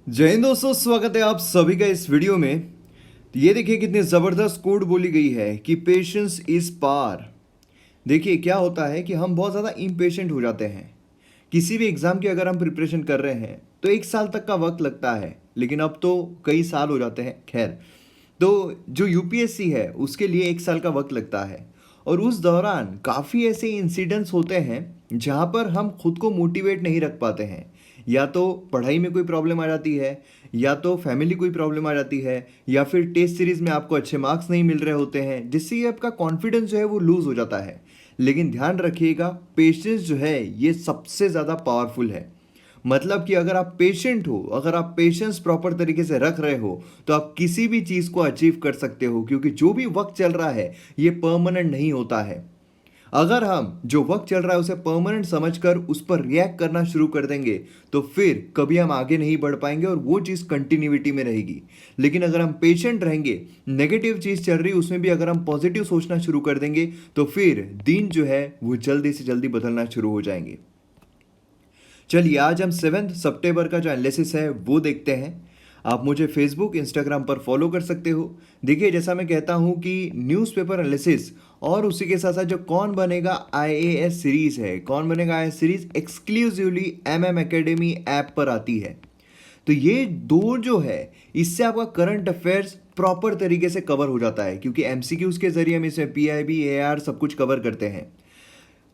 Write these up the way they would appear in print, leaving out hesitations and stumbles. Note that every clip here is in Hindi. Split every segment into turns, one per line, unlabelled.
जय हिंद दोस्तों, स्वागत है आप सभी का इस वीडियो में। तो ये देखिए कितनी ज़बरदस्त कोड बोली गई है कि पेशेंस इज़ पावर। देखिए क्या होता है कि हम बहुत ज़्यादा इम्पेशेंट हो जाते हैं। किसी भी एग्ज़ाम की अगर हम प्रिपरेशन कर रहे हैं तो 1 साल तक का वक्त लगता है, लेकिन अब तो कई साल हो जाते हैं। खैर, तो जो यूपीएससी है उसके लिए 1 साल का वक्त लगता है, और उस दौरान काफ़ी ऐसे इंसिडेंट्स होते हैं जहाँ पर हम खुद को मोटिवेट नहीं रख पाते हैं। या तो पढ़ाई में कोई प्रॉब्लम आ जाती है, या तो फैमिली कोई प्रॉब्लम आ जाती है, या फिर टेस्ट सीरीज में आपको अच्छे मार्क्स नहीं मिल रहे होते हैं, जिससे ये आपका कॉन्फिडेंस जो है वो लूज़ हो जाता है। लेकिन ध्यान रखिएगा, पेशेंस जो है ये सबसे ज़्यादा पावरफुल है। मतलब कि अगर आप पेशेंट हो, अगर आप पेशेंस प्रॉपर तरीके से रख रहे हो, तो आप किसी भी चीज़ को अचीव कर सकते हो, क्योंकि जो भी वक्त चल रहा है ये परमानेंट नहीं होता है। अगर हम जो वक्त चल रहा है उसे परमानेंट समझकर उस पर रिएक्ट करना शुरू कर देंगे, तो फिर कभी हम आगे नहीं बढ़ पाएंगे और वो चीज़ कंटिन्यूटी में रहेगी। लेकिन अगर हम पेशेंट रहेंगे, नेगेटिव चीज़ चल रही उसमें भी अगर हम पॉजिटिव सोचना शुरू कर देंगे, तो फिर दिन जो है वो जल्दी से जल्दी बदलना शुरू हो जाएंगे। चलिए आज हम 7 सितंबर का जो एनालिसिस है वो देखते हैं। आप मुझे फेसबुक इंस्टाग्राम पर फॉलो कर सकते हो। देखिए, जैसा मैं कहता हूँ कि न्यूज़पेपर एनालिसिस और उसी के साथ साथ जो कौन बनेगा आईएएस सीरीज़ है, कौन बनेगा IAS series exclusively MM academy app पर आती है। तो ये दो जो है, इससे आपका करंट अफेयर्स प्रॉपर तरीके से कवर हो जाता है, क्योंकि एमसीक्यूज़ के जरिए हम इसमें पीआईबी एआर सब कुछ कवर करते हैं,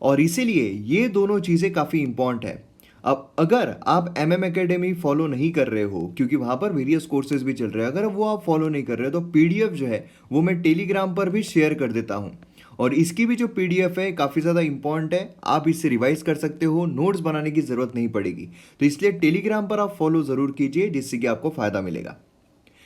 और इसीलिए ये दोनों चीज़ें काफ़ी इंपॉर्टेंट है। अब अगर आप एमएम एकेडमी फॉलो नहीं कर रहे हो, क्योंकि वहाँ पर वेरियस कोर्सेज भी चल रहे हैं, अगर वो आप फॉलो नहीं कर रहे हो, तो पीडीएफ जो है वो मैं टेलीग्राम पर भी शेयर कर देता हूँ। और इसकी भी जो पीडीएफ है काफ़ी ज़्यादा इंपॉर्टेंट है, आप इससे रिवाइज कर सकते हो, नोट्स बनाने की ज़रूरत नहीं पड़ेगी। तो इसलिए टेलीग्राम पर आप फॉलो ज़रूर कीजिए, जिससे कि आपको फ़ायदा मिलेगा।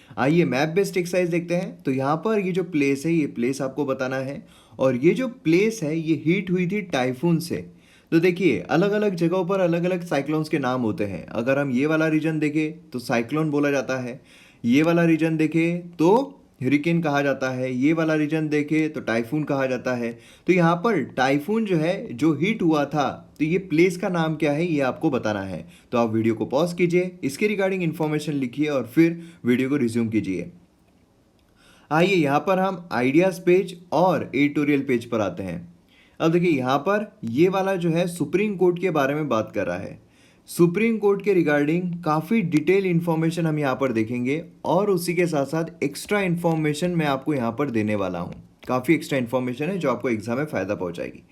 आइए मैप बेस्ड एक्सरसाइज देखते हैं। तो यहाँ पर ये जो प्लेस है, ये प्लेस आपको बताना है, और ये जो प्लेस है ये हीट हुई थी टाइफून से। तो देखिए, अलग अलग जगहों पर अलग अलग साइक्लोन्स के नाम होते हैं। अगर हम ये वाला रीजन देखें तो साइक्लोन बोला जाता है, ये वाला रीजन देखें तो हरिकेन कहा जाता है, ये वाला रीजन देखें तो टाइफून कहा जाता है। तो यहाँ पर टाइफून जो है, जो हिट हुआ था, तो ये प्लेस का नाम क्या है ये आपको बताना है। तो आप वीडियो को पॉज कीजिए, इसके रिगार्डिंग इन्फॉर्मेशन लिखिए और फिर वीडियो को रिज्यूम कीजिए। आइए यहाँ पर हम आइडियाज़ पेज और एडिटोरियल पेज पर आते हैं। अब देखिए, यहाँ पर ये वाला जो है सुप्रीम कोर्ट के बारे में बात कर रहा है। सुप्रीम कोर्ट के रिगार्डिंग काफ़ी डिटेल इन्फॉर्मेशन हम यहाँ पर देखेंगे, और उसी के साथ साथ एक्स्ट्रा इन्फॉर्मेशन मैं आपको यहाँ पर देने वाला हूँ। काफ़ी एक्स्ट्रा इन्फॉर्मेशन है जो आपको एग्जाम में फ़ायदा पहुँचाएगी।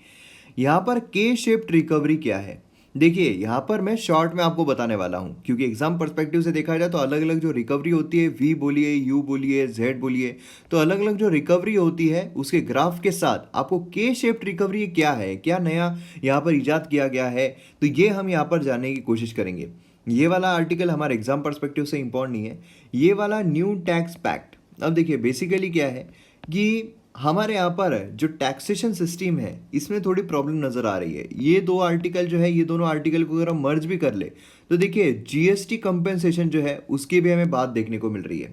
यहाँ पर के शेप्ड रिकवरी क्या है, देखिए यहाँ पर मैं शॉर्ट में आपको बताने वाला हूँ, क्योंकि एग्जाम पर्सपेक्टिव से देखा जाए तो अलग अलग जो रिकवरी होती है, वी बोलिए, यू बोलिए, जेड बोलिए, तो अलग अलग जो रिकवरी होती है उसके ग्राफ के साथ आपको के शेप्ड रिकवरी क्या है, क्या नया यहाँ पर इजाद किया गया है, तो ये हम यहाँ पर जानने की कोशिश करेंगे। ये वाला आर्टिकल हमारे एग्जाम पर्सपेक्टिव से इम्पोर्टेंट नहीं है। ये वाला न्यू टैक्स पैक्ट, अब देखिए बेसिकली क्या है कि हमारे यहाँ पर जो टैक्सेशन सिस्टम है इसमें थोड़ी प्रॉब्लम नज़र आ रही है। ये दो आर्टिकल जो है, ये दोनों आर्टिकल को अगर हम मर्ज भी कर ले, तो देखिए जीएसटी कंपेंसेशन जो है उसकी भी हमें बात देखने को मिल रही है।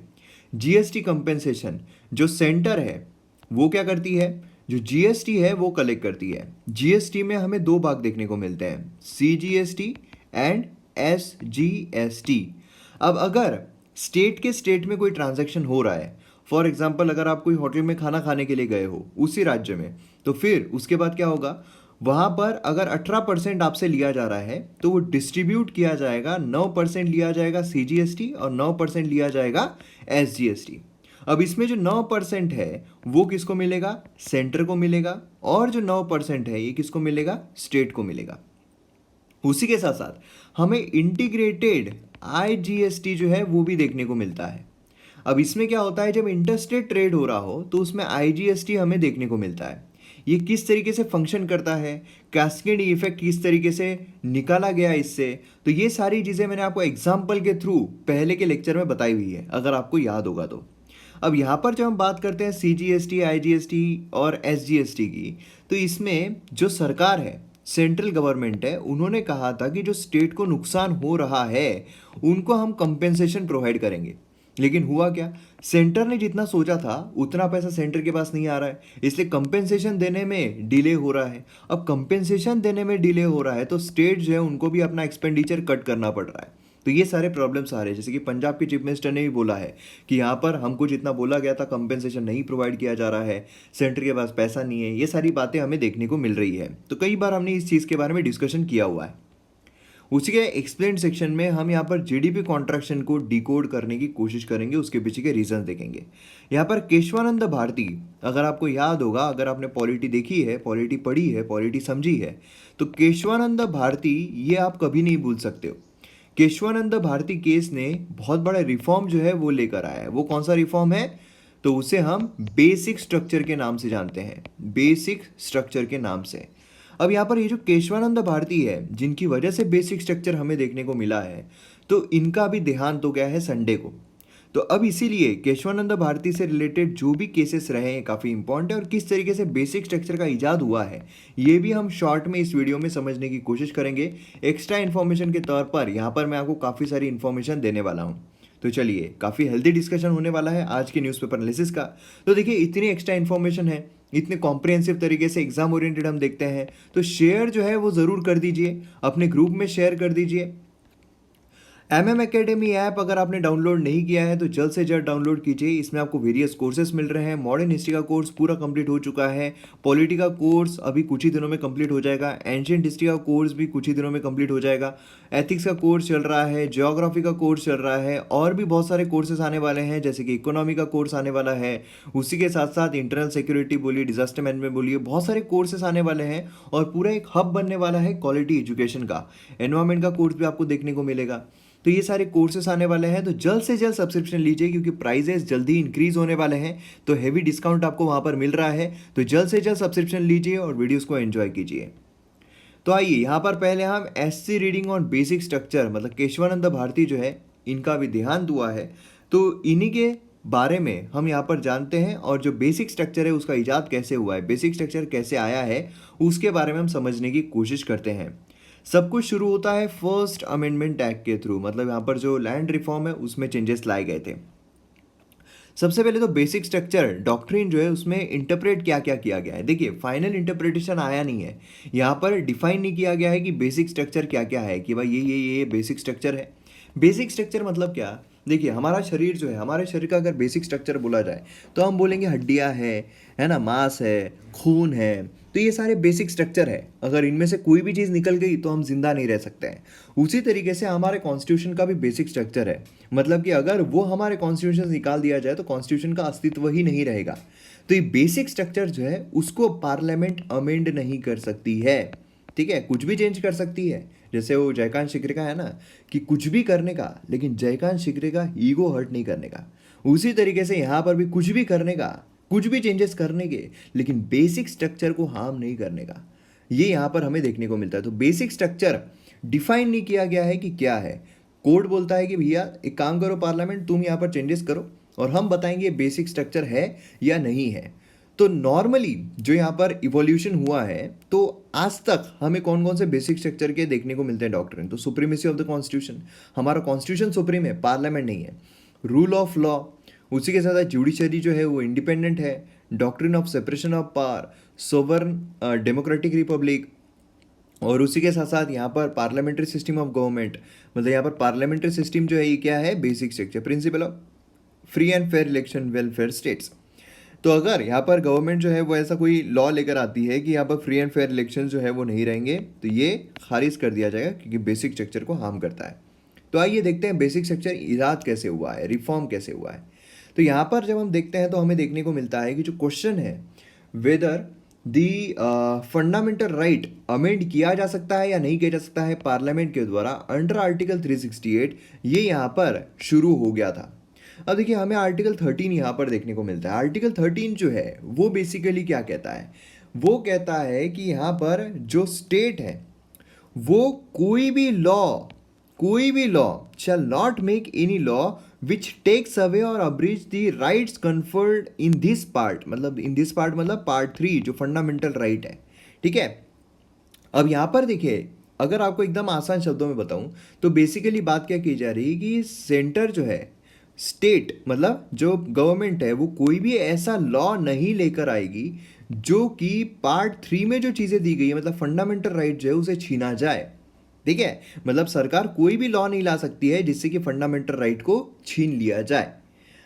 जीएसटी कंपेंसेशन जो सेंटर है वो क्या करती है, जो जीएसटी है वो कलेक्ट करती है। जीएसटी में हमें दो भाग देखने को मिलते हैं, सीजीएसटी एंड एसजीएसटी। अब अगर स्टेट के स्टेट में कोई ट्रांजैक्शन हो रहा है, फॉर एग्जाम्पल अगर आप कोई होटल में खाना खाने के लिए गए हो उसी राज्य में, तो फिर उसके बाद क्या होगा, वहाँ पर अगर 18% आपसे लिया जा रहा है तो वो डिस्ट्रीब्यूट किया जाएगा, 9% लिया जाएगा सीजीएसटी और 9% लिया जाएगा एसजीएसटी। अब इसमें जो 9% है वो किसको मिलेगा, सेंटर को मिलेगा, और जो 9% है ये किसको मिलेगा, स्टेट को मिलेगा। उसी के साथ साथ हमें इंटीग्रेटेड आईजीएसटी जो है वो भी देखने को मिलता है। अब इसमें क्या होता है, जब इंटरस्टेट ट्रेड हो रहा हो तो उसमें आईजीएसटी हमें देखने को मिलता है। ये किस तरीके से फंक्शन करता है, कैस्केड इफेक्ट किस तरीके से निकाला गया इससे, तो ये सारी चीज़ें मैंने आपको एग्जाम्पल के थ्रू पहले के लेक्चर में बताई हुई है, अगर आपको याद होगा तो। अब यहाँ पर जब हम बात करते हैं सीजीएसटी, आईजीएसटी और एसजीएसटी की, तो इसमें जो सरकार है, सेंट्रल गवर्नमेंट है, उन्होंने कहा था कि जो स्टेट को नुकसान हो रहा है उनको हम कंपेंसेशन प्रोवाइड करेंगे। लेकिन हुआ क्या, सेंटर ने जितना सोचा था उतना पैसा सेंटर के पास नहीं आ रहा है, इसलिए कंपेंसेशन देने में डिले हो रहा है। अब कंपेंसेशन देने में डिले हो रहा है तो स्टेट जो है उनको भी अपना एक्सपेंडिचर कट करना पड़ रहा है। तो ये सारे प्रॉब्लम्स आ रहे हैं। जैसे कि पंजाब के चीफ मिनिस्टर ने भी बोला है कि यहाँ पर हमको जितना बोला गया था कंपेंसेशन नहीं प्रोवाइड किया जा रहा है, सेंटर के पास पैसा नहीं है, ये सारी बातें हमें देखने को मिल रही है। तो कई बार हमने इस चीज़ के बारे में डिस्कशन किया हुआ है। उसी के एक्सप्लेन सेक्शन में हम यहाँ पर जीडीपी कॉन्ट्रैक्शन को डिकोड करने की कोशिश करेंगे, उसके पीछे के रीजन देखेंगे। यहाँ पर केशवानंद भारती, अगर आपको याद होगा, अगर आपने पॉलिटी देखी है, पॉलिटी पढ़ी है, पॉलिटी समझी है, तो केशवानंद भारती ये आप कभी नहीं भूल सकते हो। केशवानंद भारती केस ने बहुत बड़ा रिफॉर्म जो है वो लेकर आया है। वो कौन सा रिफॉर्म है? तो उसे हम बेसिक स्ट्रक्चर के नाम से जानते हैं, बेसिक स्ट्रक्चर के नाम से। अब यहाँ पर ये जो केशवानंद भारती है, जिनकी वजह से बेसिक स्ट्रक्चर हमें देखने को मिला है, तो इनका भी देहांत हो गया है संडे को। तो अब इसीलिए केशवानंद भारती से रिलेटेड जो भी केसेस रहे हैं काफ़ी इंपॉर्टेंट है, और किस तरीके से बेसिक स्ट्रक्चर का इजाद हुआ है ये भी हम शॉर्ट में इस वीडियो में समझने की कोशिश करेंगे। एक्स्ट्रा इन्फॉर्मेशन के तौर पर यहाँ पर मैं आपको काफ़ी सारी इन्फॉर्मेशन देने वाला हूँ। तो चलिए, काफ़ी हेल्दी डिस्कशन होने वाला है आज के न्यूज़पेपर एनालिसिस का। तो देखिए, इतनी एक्स्ट्रा इन्फॉर्मेशन है, इतने कॉम्प्रिहेंसिव तरीके से एग्जाम ओरिएंटेड हम देखते हैं, तो शेयर जो है वो ज़रूर कर दीजिए, अपने ग्रुप में शेयर कर दीजिए। MM एकेडमी ऐप अगर आपने डाउनलोड नहीं किया है तो जल्द से जल्द डाउनलोड कीजिए। इसमें आपको वेरियस कोर्सेज मिल रहे हैं। मॉडर्न हिस्ट्री का कोर्स पूरा कंप्लीट हो चुका है, पॉलिटी का कोर्स अभी कुछ ही दिनों में कंप्लीट हो जाएगा, एंशिएंट हिस्ट्री का कोर्स भी कुछ ही दिनों में कंप्लीट हो जाएगा, एथिक्स का कोर्स चल रहा है, ज्योग्राफी का कोर्स चल रहा है, और भी बहुत सारे कोर्सेज आने वाले हैं, जैसे कि इकोनॉमी का कोर्स आने वाला है। उसी के साथ साथ इंटरनल सिक्योरिटी बोलिए, डिजास्टर मैनेजमेंट बोलिए, बहुत सारे कोर्सेज आने वाले हैं, और पूरा एक हब बनने वाला है क्वालिटी एजुकेशन का। एनवायरमेंट का कोर्स भी आपको देखने को मिलेगा। तो ये सारे कोर्सेस आने वाले हैं, तो जल्द से जल्द सब्सक्रिप्शन लीजिए, क्योंकि प्राइजेस जल्दी इंक्रीज होने वाले हैं, तो हेवी डिस्काउंट आपको वहाँ पर मिल रहा है। तो जल्द से जल्द सब्सक्रिप्शन लीजिए और वीडियोस को एंजॉय कीजिए। तो आइए, यहाँ पर पहले हम SC reading on basic structure, मतलब केशवानंद भारती जो है, इनका भी देहांत हुआ है, तो इन्हीं के बारे में हम यहाँ पर जानते हैं, और जो बेसिक स्ट्रक्चर है उसका इजाद कैसे हुआ है, बेसिक स्ट्रक्चर कैसे आया है, उसके बारे में हम समझने की कोशिश करते हैं। सब कुछ शुरू होता है फर्स्ट अमेंडमेंट एक्ट के थ्रू, मतलब यहाँ पर जो लैंड रिफॉर्म है उसमें चेंजेस लाए गए थे। सबसे पहले तो बेसिक स्ट्रक्चर डॉक्ट्रिन जो है उसमें इंटरप्रेट क्या क्या किया गया है। देखिए, फाइनल इंटरप्रिटेशन आया नहीं है, यहाँ पर डिफाइन नहीं किया गया है कि बेसिक स्ट्रक्चर क्या क्या है, कि भाई ये बेसिक स्ट्रक्चर है। बेसिक स्ट्रक्चर मतलब क्या? देखिए, हमारा शरीर जो है, हमारे शरीर का अगर बेसिक स्ट्रक्चर बोला जाए तो हम बोलेंगे हड्डियाँ है ना, मांस है, खून है, तो ये सारे बेसिक स्ट्रक्चर है। अगर इनमें से कोई भी चीज़ निकल गई तो हम जिंदा नहीं रह सकते हैं। उसी तरीके से हमारे कॉन्स्टिट्यूशन का भी बेसिक स्ट्रक्चर है, मतलब कि अगर वो हमारे कॉन्स्टिट्यूशन से निकाल दिया जाए तो कॉन्स्टिट्यूशन का अस्तित्व ही नहीं रहेगा। तो ये बेसिक स्ट्रक्चर जो है उसको पार्लियामेंट अमेंड नहीं कर सकती है, ठीक है, कुछ भी चेंज कर सकती है। जैसे वो जयकांत शिकरे का है ना, कि कुछ भी करने का, लेकिन जयकांत शिकरे का ईगो हर्ट नहीं करने का। उसी तरीके से यहाँ पर भी कुछ भी करने का, कुछ भी चेंजेस करने के, लेकिन बेसिक स्ट्रक्चर को हार्म नहीं करने का, ये यहाँ पर हमें देखने को मिलता है। तो बेसिक स्ट्रक्चर डिफाइन नहीं किया गया है कि क्या है। कोर्ट बोलता है कि भैया एक काम करो पार्लियामेंट, तुम यहाँ पर चेंजेस करो और हम बताएंगे बेसिक स्ट्रक्चर है या नहीं है। तो नॉर्मली जो यहाँ पर इवोल्यूशन हुआ है, तो आज तक हमें कौन कौन से बेसिक स्ट्रक्चर के देखने को मिलते हैं डॉक्ट्रिन? तो सुप्रीमेसी ऑफ द कॉन्स्टिट्यूशन, हमारा कॉन्स्टिट्यूशन सुप्रीम है, पार्लियामेंट नहीं है। रूल ऑफ लॉ, उसी के साथ जुडिशरी जो है वो इंडिपेंडेंट है। Doctrine of separation of power, sovereign democratic Republic, और उसी के साथ साथ यहाँ पर पार्लियामेंट्री सिस्टम ऑफ गवर्नमेंट, मतलब यहाँ पर पार्लियामेंट्री सिस्टम जो है ये क्या है? Basic structure. Principle of free and fair election, welfare states. तो अगर यहाँ पर गवर्नमेंट जो है वो ऐसा कोई लॉ लेकर आती है कि यहाँ पर फ्री एंड फेयर इलेक्शन जो है वो नहीं रहेंगे, तो ये खारिज कर दिया जाएगा, क्योंकि बेसिक स्ट्रक्चर को हार्म करता है। तो आइए देखते हैं बेसिक स्ट्रक्चर इजाद कैसे हुआ है, रिफॉर्म कैसे हुआ है। तो यहाँ पर जब हम देखते हैं तो हमें देखने को मिलता है कि जो क्वेश्चन है, वेदर दी फंडामेंटल राइट अमेंड किया जा सकता है या नहीं किया जा सकता है पार्लियामेंट के द्वारा अंडर आर्टिकल 368, ये यहाँ पर शुरू हो गया था। अब देखिए, हमें आर्टिकल 13 यहाँ पर देखने को मिलता है। आर्टिकल 13 जो है वो बेसिकली क्या कहता है? वो कहता है कि यहाँ पर जो स्टेट है वो कोई भी law shall not make any law which takes away or abridge the rights conferred in this part, मतलब इन दिस पार्ट मतलब पार्ट 3 जो फंडामेंटल राइट है, ठीक है। अब यहाँ पर देखिए, अगर आपको एकदम आसान शब्दों में बताऊं तो बेसिकली बात क्या की जा रही है कि सेंटर जो है, स्टेट मतलब जो गवर्नमेंट है, वो कोई भी ऐसा लॉ नहीं लेकर आएगी जो कि पार्ट 3 में जो चीज़ें दी गई है, मतलब फंडामेंटल राइट जो है उसे छीना जाए, ठीक है, मतलब सरकार कोई भी लॉ नहीं ला सकती है जिससे कि फंडामेंटल राइट को छीन लिया जाए।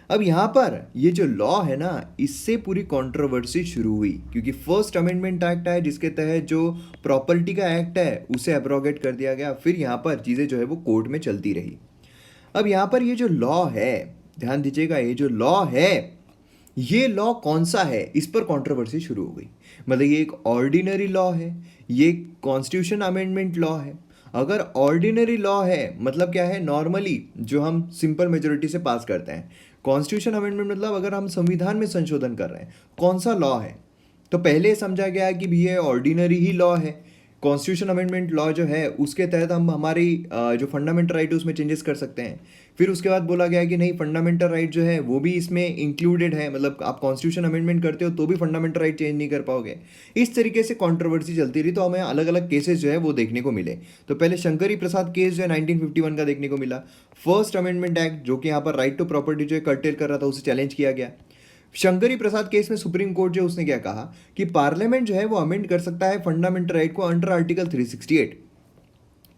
अब यहाँ पर ये जो लॉ है ना, इससे पूरी कंट्रोवर्सी शुरू हुई, क्योंकि फर्स्ट अमेंडमेंट एक्ट है जिसके तहत जो प्रॉपर्टी का एक्ट है उसे एब्रोगेट कर दिया गया। फिर यहाँ पर चीज़ें जो है वो कोर्ट में चलती रही। अब यहाँ पर ये जो लॉ है, ध्यान दीजिएगा, ये जो लॉ है, ये लॉ कौन सा है, इस पर कंट्रोवर्सी शुरू हो गई। मतलब ये एक ऑर्डिनरी लॉ है, ये कॉन्स्टिट्यूशन अमेंडमेंट लॉ है। अगर ऑर्डिनरी लॉ है मतलब क्या है, नॉर्मली जो हम सिंपल मेजोरिटी से पास करते हैं। कॉन्स्टिट्यूशन अमेंडमेंट मतलब अगर हम संविधान में संशोधन कर रहे हैं, कौन सा लॉ है, तो पहले समझा गया कि भी ये ऑर्डिनरी ही लॉ है। कॉन्स्टिट्यूशन अमेंडमेंट लॉ जो है उसके तहत हम हमारी जो फंडामेंटल राइट है उसमें चेंजेस कर सकते हैं। फिर उसके बाद बोला गया कि नहीं, फंडामेंटल राइट जो है वो भी इसमें इंक्लूडेड है, मतलब आप कॉन्स्टिट्यूशन अमेंडमेंट करते हो तो भी फंडामेंटल राइट चेंज नहीं कर पाओगे। इस तरीके से कंट्रोवर्सी चलती रही, तो हमें अलग अलग केसेस जो है वो देखने को मिले। तो पहले शंकरी प्रसाद केस जो है 1951 का देखने को मिला। फर्स्ट अमेंडमेंट एक्ट जो कि यहाँ पर राइट टू प्रॉपर्टी जो है कर्टेल कर रहा था, उसे चैलेंज किया गया। शंकरी प्रसाद केस में सुप्रीम कोर्ट जो उसने क्या कहा कि पार्लियामेंट जो है वो अमेंड कर सकता है फंडामेंटल राइट को अंडर आर्टिकल 368।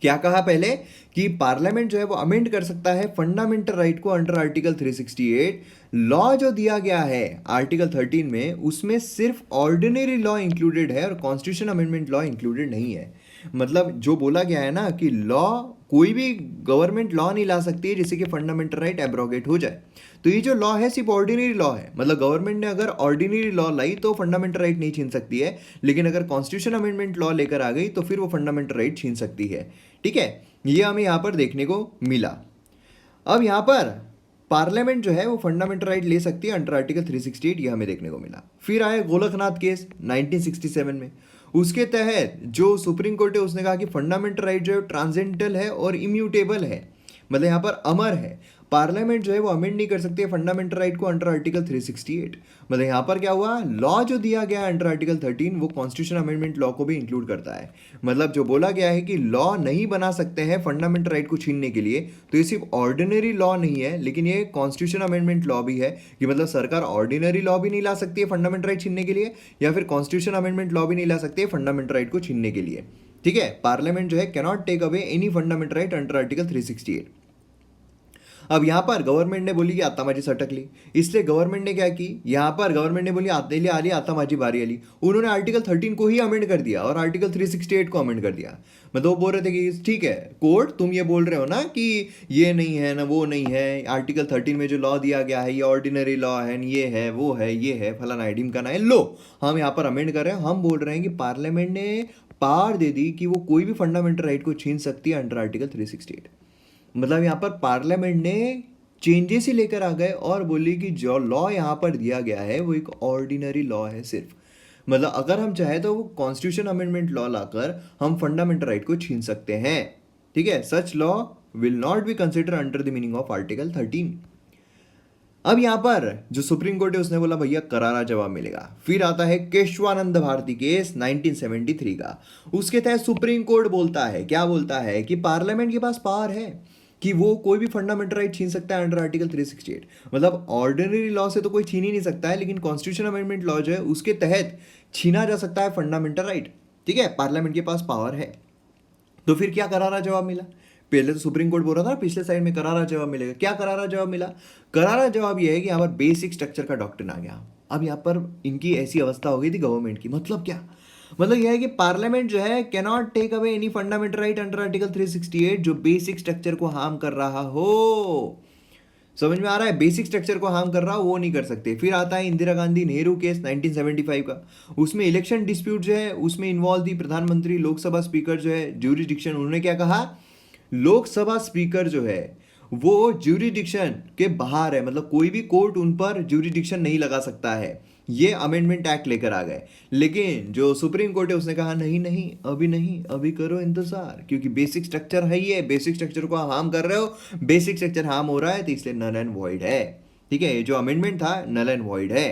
क्या कहा पहले कि पार्लियामेंट जो है वो अमेंड कर सकता है फंडामेंटल राइट को अंडर आर्टिकल 368। लॉ जो दिया गया है आर्टिकल 13 में, उसमें सिर्फ ऑर्डिनरी लॉ इंक्लूडेड है और कॉन्स्टिट्यूशन अमेंडमेंट लॉ इंक्लूडेड नहीं है। मतलब जो बोला गया है ना कि लॉ, कोई भी गवर्नमेंट लॉ नहीं ला सकती है जिससे कि फंडामेंटल राइट एब्रोगेट हो जाए। तो ये जो लॉ है सिर्फ ऑर्डिनरी लॉ है, मतलब गवर्नमेंट ने अगर ऑर्डिनरी लॉ लाई तो फंडामेंटल राइट नहीं छीन सकती है, लेकिन अगर कॉन्स्टिट्यूशन अमेंडमेंट लॉ लेकर आ गई तो फिर वो फंडामेंटल राइट छीन सकती है। ठीक है, ये हमें यहाँ पर देखने को मिला। अब यहाँ पर पार्लियामेंट जो है वो फंडामेंटल राइट ले सकती है अंडर आर्टिकल 368, ये हमें देखने को मिला। फिर आया गोलकनाथ केस 1967 में। उसके तहत जो सुप्रीम कोर्ट है उसने कहा कि फंडामेंटल राइट जो है ट्रांसेंडेंटल है और इम्यूटेबल है, मतलब यहाँ पर अमर है। पार्लियामेंट जो है वो अमेंड नहीं कर सकती है फंडामेंटल राइट को अंडर आर्टिकल 368। मतलब यहाँ पर क्या हुआ, लॉ जो दिया गया है अंडर आर्टिकल 13 वो कॉन्स्टिट्यूशन अमेंडमेंट लॉ को भी इंक्लूड करता है। मतलब जो बोला गया है कि लॉ नहीं बना सकते हैं फंडामेंटल राइट को छीनने के लिए, तो ये सिर्फ ऑर्डिनरी लॉ नहीं है, लेकिन ये कॉन्स्टिट्यूशन अमेंडमेंट लॉ भी है। कि मतलब सरकार ऑर्डिनरी लॉ भी नहीं ला सकती है फंडामेंटल राइट छीनने के लिए, या फिर कॉन्स्टिट्यूशन अमेंडमेंट लॉ भी नहीं ला सकती है फंडामेंटल राइट को छीनने के लिए। ठीक है, पार्लियामेंट जो है cannot take away any fundamental right under article 368। अब यहाँ पर गवर्नमेंट ने बोली कि आता माझी सटकली, इसलिए गवर्नमेंट ने क्या की, यहाँ पर गवर्नमेंट ने बोली आते लिए आली आता माझी बारी आली। उन्होंने आर्टिकल 13 को ही अमेंड कर दिया और आर्टिकल 368 को अमेंड कर दिया। मतलब वो बोल रहे थे कि ठीक है कोर्ट, तुम ये बोल रहे हो ना कि ये नहीं है ना वो नहीं है, आर्टिकल 13 में जो लॉ दिया गया है ये ऑर्डिनरी लॉ है, ये है वो है ये है फलाना है ढिमकाना है, लो हम यहाँ पर अमेंड कर रहे हैं। हम बोल रहे हैं कि पार्लियामेंट ने पावर दे दी कि वो कोई भी फंडामेंटल राइट को छीन सकती है अंडर आर्टिकल 368। मतलब यहाँ पर पार्लियामेंट ने चेंजेस ही लेकर आ गए और बोली कि जो लॉ यहाँ पर दिया गया है वो एक ऑर्डिनरी लॉ है सिर्फ। मतलब अगर हम चाहे तो वो कॉन्स्टिट्यूशन अमेंडमेंट लॉ लाकर हम फंडामेंटल राइट को छीन सकते हैं। ठीक है, such law will not be consider under the meaning of article 13। अब यहाँ पर जो सुप्रीम कोर्ट है उसने बोला भैया करारा जवाब मिलेगा। फिर आता है केशवानंद भारती केस 1973 का। उसके तहत सुप्रीम कोर्ट बोलता है, क्या बोलता है कि पार्लियामेंट के पास पावर है कि वो कोई भी फंडामेंटल राइट छीन सकता है अंडर आर्टिकल 368। मतलब ऑर्डिनरी लॉ से तो कोई छीन ही नहीं सकता है, लेकिन कॉन्स्टिट्यूशन अमेंडमेंट लॉ जो है उसके तहत छीना जा सकता है फंडामेंटल राइट। ठीक है, पार्लियामेंट के पास पावर है। तो फिर क्या करारा जवाब मिला, पहले तो सुप्रीम कोर्ट बोल रहा था पिछले साइड में करारा जवाब मिलेगा, क्या करारा जवाब मिला, करारा जवाब यह है कि यहाँ पर बेसिक स्ट्रक्चर का डॉक्ट्रिन आ गया। अब यहाँ पर इनकी ऐसी अवस्था हो गई थी गवर्नमेंट की, मतलब क्या, मतलब यह है कि पार्लियामेंट जो है can not take away any fundamental right under article 368 जो बेसिक स्ट्रक्चर को हार्म कर रहा हो। समझ में आ रहा है, बेसिक स्ट्रक्चर को हार्म कर रहा हो वो नहीं कर सकते। फिर आता है इंदिरा गांधी नेहरू केस 1975 का। उसमें इलेक्शन डिस्प्यूट जो है उसमें इन्वॉल्व थी प्रधानमंत्री, लोकसभा स्पीकर जो है ज्यूरिडिक्शन, उन्होंने क्या कहा, लोकसभा स्पीकर जो है वो ज्यूरिडिक्शन के बाहर है, मतलब कोई भी कोर्ट उन पर ज्यूरिडिक्शन नहीं लगा सकता है। ये अमेंडमेंट एक्ट लेकर आ गए, लेकिन जो सुप्रीम कोर्ट है उसने कहा नहीं नहीं अभी नहीं, अभी करो इंतजार, क्योंकि बेसिक स्ट्रक्चर है, ये बेसिक स्ट्रक्चर को हार्म कर रहे हो, बेसिक स्ट्रक्चर हार्म हो रहा है तो इसलिए नल एंड वॉइड है। ठीक है, ये जो अमेंडमेंट था नल एंड वॉइड है।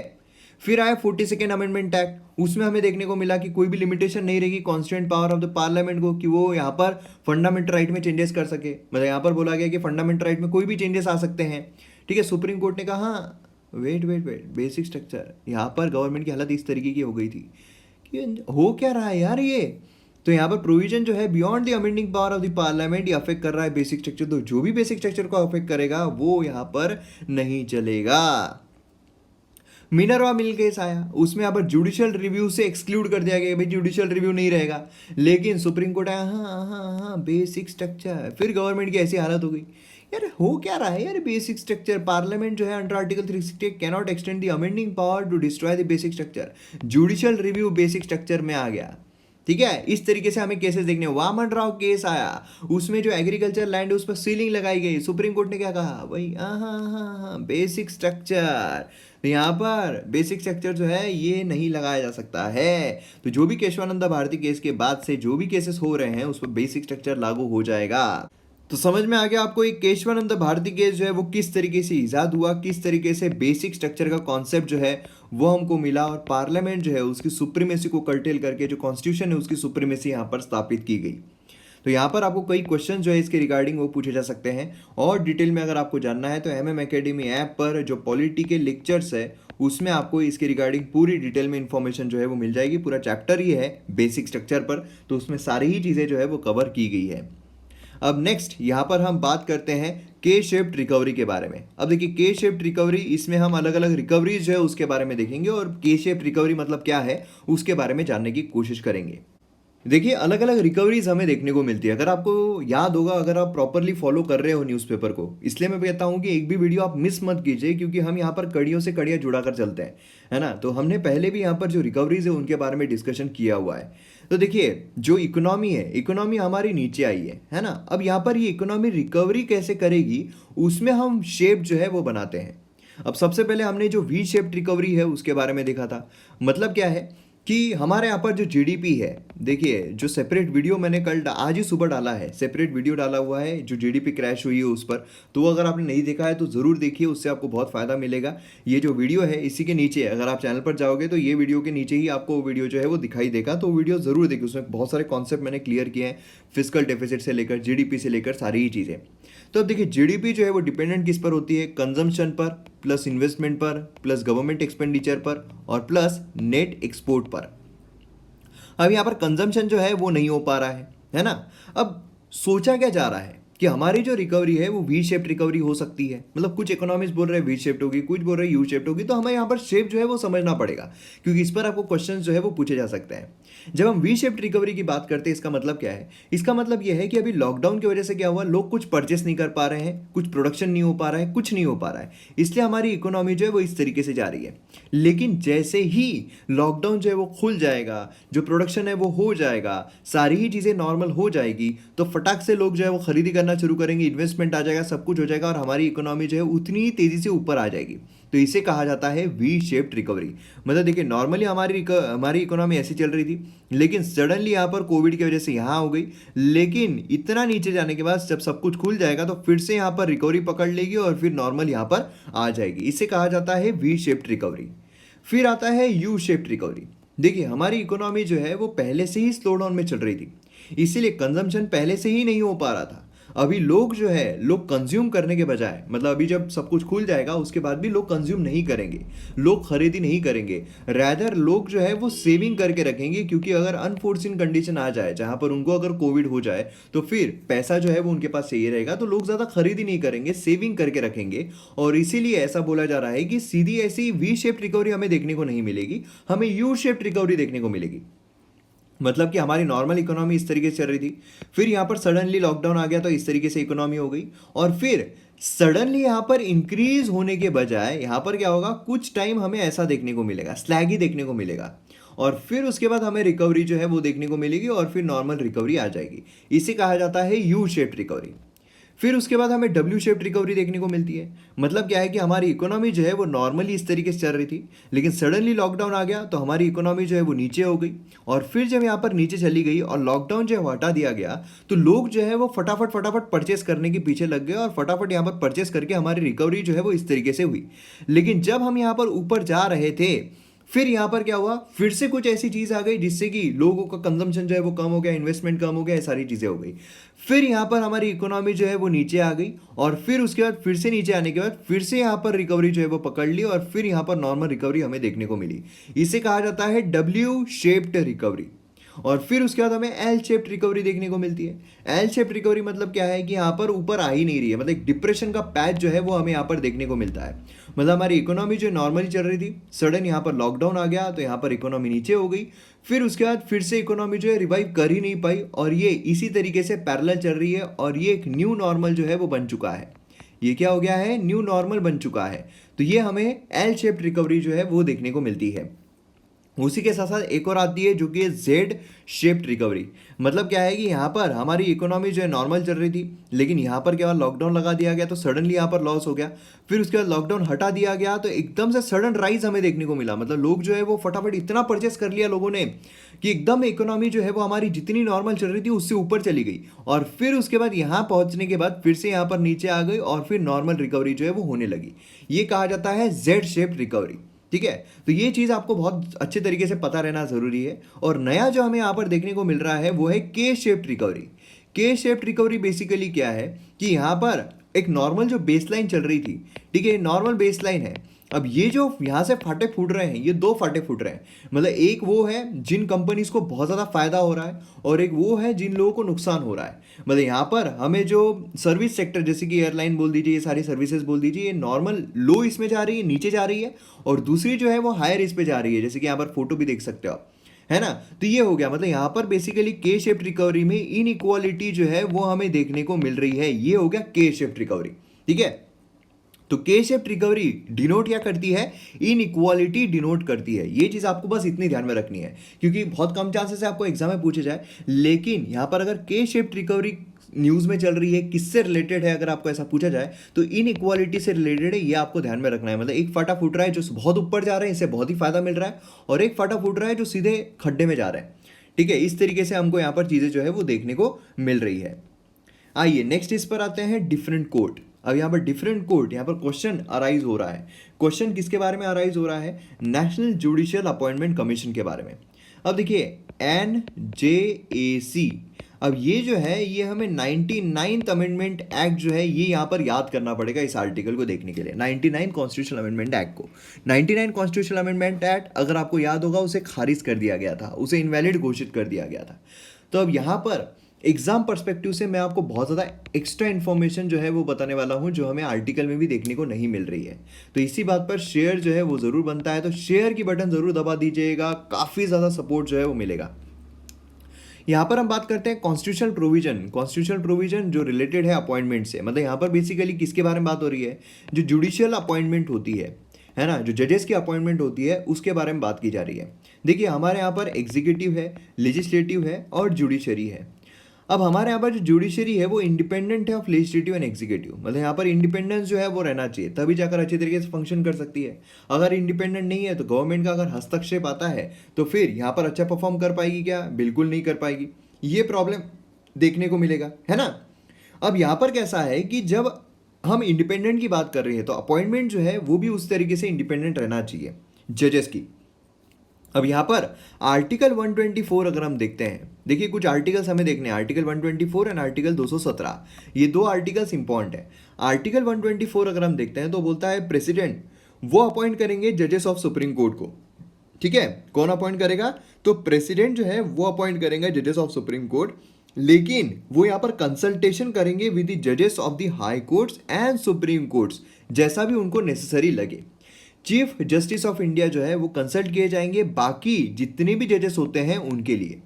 फिर आया 42nd अमेंडमेंट एक्ट, उसमें हमें देखने को मिला कि कोई भी लिमिटेशन नहीं रहेगी constituent power of the parliament को कि वो यहाँ पर फंडामेंटल राइट में चेंजेस कर सके। मतलब यहाँ पर बोला गया कि फंडामेंटल राइट में कोई भी चेंजेस आ सकते हैं। ठीक है, सुप्रीम कोर्ट ने कहा वेट बेसिक स्ट्रक्चर, यहाँ पर गवर्नमेंट की हालत इस तरीके की हो गई थी कि हो क्या रहा है यार, ये तो यहाँ पर प्रोविजन जो है beyond the amending power of the parliament, ये अफेक्ट कर रहा है बेसिक स्ट्रक्चर, तो जो भी बेसिक स्ट्रक्चर को अफेक्ट करेगा वो यहाँ पर नहीं चलेगा। मिनरवा मिल केस आया, उसमें यहाँ पर जुडिशियल रिव्यू से एक्सक्लूड कर दिया गया, भाई जुडिशियल रिव्यू नहीं रहेगा, लेकिन सुप्रीम कोर्ट आया हाँ हाँ हाँ बेसिक स्ट्रक्चर, फिर गवर्नमेंट की ऐसी हालत हो गई। यार हो क्या रहा है यार, बेसिक स्ट्रक्चर, पार्लियामेंट जो है under article 360 cannot extend the amending power to destroy the basic structure, judicial review basic structure में आ गया। ठीक है, इस तरीके से हमें केसेस देखने, वामन राव केस आया, उसमें जो एग्रीकल्चर लैंड है उस पर सीलिंग लगाई गई, सुप्रीम कोर्ट ने क्या कहा, भाई हाँ हाँ हाँ हाँ बेसिक स्ट्रक्चर, यहाँ पर बेसिक स्ट्रक्चर जो है ये नहीं लगाया जा सकता है। तो जो भी केशवानंदा भारती केस के बाद से जो भी केसेस हो रहे हैं उस पर बेसिक स्ट्रक्चर लागू हो जाएगा। तो समझ में आ गया आपको एक केशवानंद भारती केस जो है वो किस तरीके से ईजाद हुआ, किस तरीके से बेसिक स्ट्रक्चर का कॉन्सेप्ट जो है वो हमको मिला, और पार्लियामेंट जो है उसकी सुप्रीमेसी को कर्टेल करके जो कॉन्स्टिट्यूशन है उसकी सुप्रीमेसी यहाँ पर स्थापित की गई। तो यहाँ पर आपको कई क्वेश्चन जो है इसके रिगार्डिंग वो पूछे जा सकते हैं, और डिटेल में अगर आपको जानना है तो MM एकेडमी ऐप पर जो पॉलिटी के लेक्चर्स है उसमें आपको इसके रिगार्डिंग पूरी डिटेल में इंफॉर्मेशन जो है वो मिल जाएगी। पूरा चैप्टर ही है बेसिक स्ट्रक्चर पर, तो उसमें सारी ही चीज़ें जो है वो कवर की गई है। अब नेक्स्ट यहाँ पर हम बात करते हैं के शेप्ड रिकवरी के बारे में। अब देखिए के शेप्ड रिकवरी, इसमें हम अलग अलग रिकवरीज जो है उसके बारे में देखेंगे, और के शेप्ड रिकवरी मतलब क्या है उसके बारे में जानने की कोशिश करेंगे। देखिए अलग अलग रिकवरीज हमें देखने को मिलती है, अगर आपको याद होगा, अगर आप प्रॉपरली फॉलो कर रहे हो न्यूज़पेपर को, इसलिए मैं कहता हूँ कि एक भी वीडियो आप मिस मत कीजिए, क्योंकि हम यहाँ पर कड़ियों से कड़ियाँ जुड़ा कर चलते हैं, है ना। तो हमने पहले भी यहाँ पर जो रिकवरीज है उनके बारे में डिस्कशन किया हुआ है। तो देखिए जो इकोनॉमी है, इकोनॉमी हमारी नीचे आई है ना। अब यहाँ पर ये इकोनॉमी रिकवरी कैसे करेगी उसमें हम शेप जो है वो बनाते हैं। अब सबसे पहले हमने जो वी शेप्ड रिकवरी है उसके बारे में देखा था। मतलब क्या है कि हमारे यहाँ पर जो जीडीपी है, देखिए जो सेपरेट वीडियो मैंने कल आज ही सुबह डाला है, सेपरेट वीडियो डाला हुआ है जो जीडीपी क्रैश हुई है उस पर, तो अगर आपने नहीं देखा है तो ज़रूर देखिए, उससे आपको बहुत फ़ायदा मिलेगा। ये जो वीडियो है इसी के नीचे, अगर आप चैनल पर जाओगे तो ये वीडियो के नीचे ही आपको वीडियो जो है वो दिखाई देगा, तो वीडियो ज़रूर देखिए, उसमें बहुत सारे कॉन्सेप्ट मैंने क्लियर किए हैं, फिजिकल डेफिसिट से लेकर जीडीपी से लेकर सारी ही चीज़ें। तो अब देखिए जीडीपी जो है वो डिपेंडेंट किस पर होती है, कंजम्पशन पर, प्लस इन्वेस्टमेंट पर, प्लस गवर्नमेंट एक्सपेंडिचर पर, और प्लस नेट एक्सपोर्ट पर। अब यहाँ पर कंजम्पशन जो है वो नहीं हो पा रहा है ना। अब सोचा क्या जा रहा है कि हमारी जो रिकवरी है वो वी शेप्ड रिकवरी हो सकती है, मतलब कुछ इकोनॉमिस्ट बोल रहे हैं वी शेप्ड होगी, कुछ बोल रहे हैं यू शेप्ड होगी, तो हमें यहाँ पर शेप जो है वो समझना पड़ेगा, क्योंकि इस पर आपको क्वेश्चन जो है वो पूछे जा सकते हैं। जब हम वी शेप्ड रिकवरी की बात करते हैं इसका मतलब क्या है, इसका मतलब यह है कि अभी लॉकडाउन की वजह से क्या हुआ, लोग कुछ परचेस नहीं कर पा रहे हैं, कुछ प्रोडक्शन नहीं हो पा रहा है, कुछ नहीं हो पा रहा है, इसलिए हमारी इकोनॉमी जो है वो इस तरीके से जा रही है। लेकिन जैसे ही लॉकडाउन जो है वो खुल जाएगा, जो प्रोडक्शन है वो हो जाएगा, सारी ही चीज़ें नॉर्मल हो जाएगी, तो फटाक से लोग जो है वो खरीदी करना शुरू करेंगे, इन्वेस्टमेंट आ जाएगा, सब कुछ हो जाएगा, और हमारी इकोनॉमी जो है उतनी ही तेज़ी से ऊपर आ जाएगी। तो इसे कहा जाता है वी शेप्ड रिकवरी। मतलब देखिए नॉर्मली हमारी इकोनॉमी ऐसी चल रही थी, लेकिन सडनली यहाँ पर कोविड की वजह से यहाँ हो गई, लेकिन इतना नीचे जाने के बाद जब सब कुछ खुल जाएगा तो फिर से यहाँ पर रिकवरी पकड़ लेगी और फिर नॉर्मल यहाँ पर आ जाएगी। इसे कहा जाता है वी शेप्ड रिकवरी। फिर आता है यू शेप्ड रिकवरी। देखिए हमारी इकोनॉमी जो है वो पहले से ही स्लो डाउन में चल रही थी, इसीलिए कंजम्पशन पहले से ही नहीं हो पा रहा था। अभी लोग जो है, लोग कंज्यूम करने के बजाय, मतलब अभी जब सब कुछ खुल जाएगा उसके बाद भी लोग कंज्यूम नहीं करेंगे, लोग खरीदी नहीं करेंगे, रैदर लोग जो है वो सेविंग करके रखेंगे, क्योंकि अगर अनफोर्सिन कंडीशन आ जाए जहाँ पर उनको अगर कोविड हो जाए तो फिर पैसा जो है वो उनके पास चाहिए रहेगा, तो लोग ज़्यादा खरीदी नहीं करेंगे, सेविंग करके रखेंगे। और इसीलिए ऐसा बोला जा रहा है कि सीधी ऐसी वी शेप्ड रिकवरी हमें देखने को नहीं मिलेगी, हमें यू शेप्ड रिकवरी देखने को मिलेगी। मतलब कि हमारी नॉर्मल इकोनॉमी इस तरीके से चल रही थी, फिर यहाँ पर सडनली लॉकडाउन आ गया तो इस तरीके से इकोनॉमी हो गई, और फिर सडनली यहाँ पर इंक्रीज होने के बजाय यहाँ पर क्या होगा, कुछ टाइम हमें ऐसा देखने को मिलेगा, स्लैगी देखने को मिलेगा, और फिर उसके बाद हमें रिकवरी जो है वो देखने को मिलेगी, और फिर नॉर्मल रिकवरी आ जाएगी। इसे कहा जाता है यू शेप्ड रिकवरी। फिर उसके बाद हमें डब्ल्यू शेप्ड रिकवरी देखने को मिलती है। मतलब क्या है कि हमारी इकोनॉमी जो है वो नॉर्मली इस तरीके से चल रही थी, लेकिन सडनली लॉकडाउन आ गया तो हमारी इकोनॉमी जो है वो नीचे हो गई, और फिर जब यहाँ पर नीचे चली गई और लॉकडाउन जो है वो हटा दिया गया, तो लोग जो है वो फटाफट परचेस करने के पीछे लग गए, और फटाफट यहाँ पर परचेस करके हमारी रिकवरी जो है वो इस तरीके से हुई। लेकिन जब हम यहाँ पर ऊपर जा रहे थे, फिर यहाँ पर क्या हुआ, फिर से कुछ ऐसी चीज़ आ गई जिससे कि लोगों का कंजम्पशन जो है वो कम हो गया, इन्वेस्टमेंट कम हो गया, ये सारी चीज़ें हो गई। फिर यहाँ पर हमारी इकोनॉमी जो है वो नीचे आ गई, और फिर उसके बाद फिर से नीचे आने के बाद फिर से यहाँ पर रिकवरी जो है वो पकड़ ली, और फिर यहाँ पर नॉर्मल रिकवरी हमें देखने को मिली। इसे कहा जाता है डब्ल्यू शेप्ड रिकवरी। और फिर उसके बाद हमें एल शेप्ड रिकवरी देखने को मिलती है। एल शेप्ड रिकवरी मतलब क्या है कि यहाँ पर ऊपर आ ही नहीं रही है, मतलब एक डिप्रेशन का पैच जो है वो हमें यहाँ पर देखने को मिलता है। मतलब हमारी इकोनॉमी जो नॉर्मली चल रही थी, सडन यहाँ पर लॉकडाउन आ गया तो यहाँ पर इकोनॉमी नीचे हो गई। फिर उसके बाद फिर से इकोनॉमी जो है रिवाइव कर ही नहीं पाई और ये इसी तरीके से पैरेलल चल रही है और ये एक न्यू नॉर्मल जो है वो बन चुका है। ये क्या हो गया है, न्यू नॉर्मल बन चुका है। तो ये हमें एल शेप्ड रिकवरी जो है वो देखने को मिलती है। उसी के साथ साथ एक और आती है जो कि जेड शेप्ड रिकवरी। मतलब क्या है कि यहाँ पर हमारी इकोनॉमी जो है नॉर्मल चल रही थी, लेकिन यहाँ पर क्या हुआ, लॉकडाउन लगा दिया गया तो सडनली यहाँ पर लॉस हो गया। फिर उसके बाद लॉकडाउन हटा दिया गया तो एकदम से सडन राइज हमें देखने को मिला। मतलब लोग जो है वो फटाफट इतना परचेस कर लिया लोगों ने कि एकदम इकोनॉमी जो है वो हमारी जितनी नॉर्मल चल रही थी उससे ऊपर चली गई। और फिर उसके बाद यहाँ पहुँचने के बाद फिर से यहाँ पर नीचे आ गई और फिर नॉर्मल रिकवरी जो है वो होने लगी। ये कहा जाता है जेड शेप्ड रिकवरी। ठीक है, तो ये चीज़ आपको बहुत अच्छे तरीके से पता रहना ज़रूरी है। और नया जो हमें यहाँ पर देखने को मिल रहा है वो है के शेप्ड रिकवरी। के शेप्ड रिकवरी बेसिकली क्या है कि यहाँ पर एक नॉर्मल जो बेसलाइन चल रही थी, ठीक है, नॉर्मल बेसलाइन है। अब ये जो यहाँ से फाटे फूट रहे हैं, ये दो फाटे फूट रहे हैं। मतलब एक वो है जिन कंपनीज को बहुत ज़्यादा फायदा हो रहा है और एक वो है जिन लोगों को नुकसान हो रहा है। मतलब यहाँ पर हमें जो सर्विस सेक्टर जैसे कि एयरलाइन बोल दीजिए, ये सारी सर्विसेज बोल दीजिए, ये नॉर्मल लो इसमें जा रही है, नीचे जा रही है। और दूसरी जो है वो हायर इस पे जा रही है, जैसे कि यहाँ पर फोटो भी देख सकते हो आप, है ना। तो ये हो गया, मतलब यहाँ पर बेसिकली के शेप्ड रिकवरी में इनइक्वालिटी जो है वो हमें देखने को मिल रही है। ये हो गया के शेप्ड रिकवरी। ठीक है, तो के शेप्ड रिकवरी डिनोट क्या करती है, इनइक्वालिटी डिनोट करती है। ये चीज़ आपको बस इतनी ध्यान में रखनी है क्योंकि बहुत कम चांसेस है आपको एग्जाम में पूछे जाए। लेकिन यहाँ पर अगर के शेप्ड रिकवरी न्यूज़ में चल रही है, किससे रिलेटेड है, अगर आपको ऐसा पूछा जाए तो इनइक्वालिटी से रिलेटेड है। ये आपको ध्यान में रखना है। मतलब एक फाटा फूट रहा है जो बहुत ऊपर जा रहे हैं, इससे बहुत ही फायदा मिल रहा है, और एक फाटा फूट रहा है जो सीधे खड्डे में जा रहा है। ठीक है, इस तरीके से हमको यहाँ पर चीज़ें जो है वो देखने को मिल रही है। आइए नेक्स्ट इस पर आते हैं, डिफरेंट कोर्ट। अब यहाँ पर डिफरेंट कोर्ट, यहाँ पर क्वेश्चन अराइज हो रहा है। क्वेश्चन किसके बारे में अराइज हो रहा है, नेशनल जुडिशियल अपॉइंटमेंट कमीशन के बारे में। अब देखिए NJAC, अब ये जो है ये हमें 99th अमेंडमेंट एक्ट जो है ये यहाँ पर याद करना पड़ेगा इस आर्टिकल को देखने के लिए। 99 कॉन्स्टिट्यूशनल अमेंडमेंट एक्ट को, 99 कॉन्स्टिट्यूशनल अमेंडमेंट एक्ट अगर आपको याद होगा उसे खारिज कर दिया गया था, उसे इनवैलिड घोषित कर दिया गया था। तो अब यहाँ पर एग्जाम पर्सपेक्टिव से मैं आपको बहुत ज़्यादा एक्स्ट्रा इन्फॉर्मेशन जो है वो बताने वाला हूँ जो हमें आर्टिकल में भी देखने को नहीं मिल रही है। तो इसी बात पर शेयर जो है वो ज़रूर बनता है, तो शेयर की बटन ज़रूर दबा दीजिएगा, काफ़ी ज़्यादा सपोर्ट जो है वो मिलेगा। यहाँ पर हम बात करते हैं कॉन्स्टिट्यूशनल प्रोविजन। कॉन्स्टिट्यूशनल प्रोविजन जो रिलेटेड है अपॉइंटमेंट से, मतलब यहाँ पर बेसिकली किसके बारे में बात हो रही है, जो जुडिशियल अपॉइंटमेंट होती है ना, जो जजेस की अपॉइंटमेंट होती है उसके बारे में बात की जा रही है। देखिए हमारे यहाँ पर एग्जीक्यूटिव है, लेजिस्लेटिव है और जुडिशरी है। अब हमारे यहाँ पर जो जुडिशरी है वो इंडिपेंडेंट है ऑफ लेजिस्लेटिव एंड एग्जीक्यूटिव। मतलब यहाँ पर इंडिपेंडेंस जो है वो रहना चाहिए, तभी जाकर अच्छे तरीके से फंक्शन कर सकती है। अगर इंडिपेंडेंट नहीं है तो गवर्नमेंट का अगर हस्तक्षेप आता है तो फिर यहाँ पर अच्छा परफॉर्म कर पाएगी क्या, बिल्कुल नहीं कर पाएगी। ये प्रॉब्लम देखने को मिलेगा, है ना। अब यहाँ पर कैसा है कि जब हम इंडिपेंडेंट की बात कर रहे हैं तो अपॉइंटमेंट जो है वो भी उस तरीके से इंडिपेंडेंट रहना चाहिए जजेस की। अब यहाँ पर आर्टिकल 124 अगर हम देखते हैं, देखिए कुछ आर्टिकल्स हमें देखने हैं, आर्टिकल 124 एंड आर्टिकल 217, ये दो आर्टिकल्स इंपॉर्टेंट है। आर्टिकल 124 अगर हम देखते हैं तो बोलता है प्रेसिडेंट वो अपॉइंट करेंगे जजेस ऑफ सुप्रीम कोर्ट को। ठीक है, कौन अपॉइंट करेगा, तो प्रेसिडेंट जो है वो अपॉइंट करेंगे जजेस ऑफ सुप्रीम कोर्ट, लेकिन वो यहाँ पर कंसल्टेशन करेंगे विद द जजेस of the high courts and supreme courts, जैसा भी उनको नेसेसरी लगे। चीफ जस्टिस ऑफ इंडिया जो है वो कंसल्ट किए जाएंगे बाकी जितने भी जजेस होते हैं उनके लिए।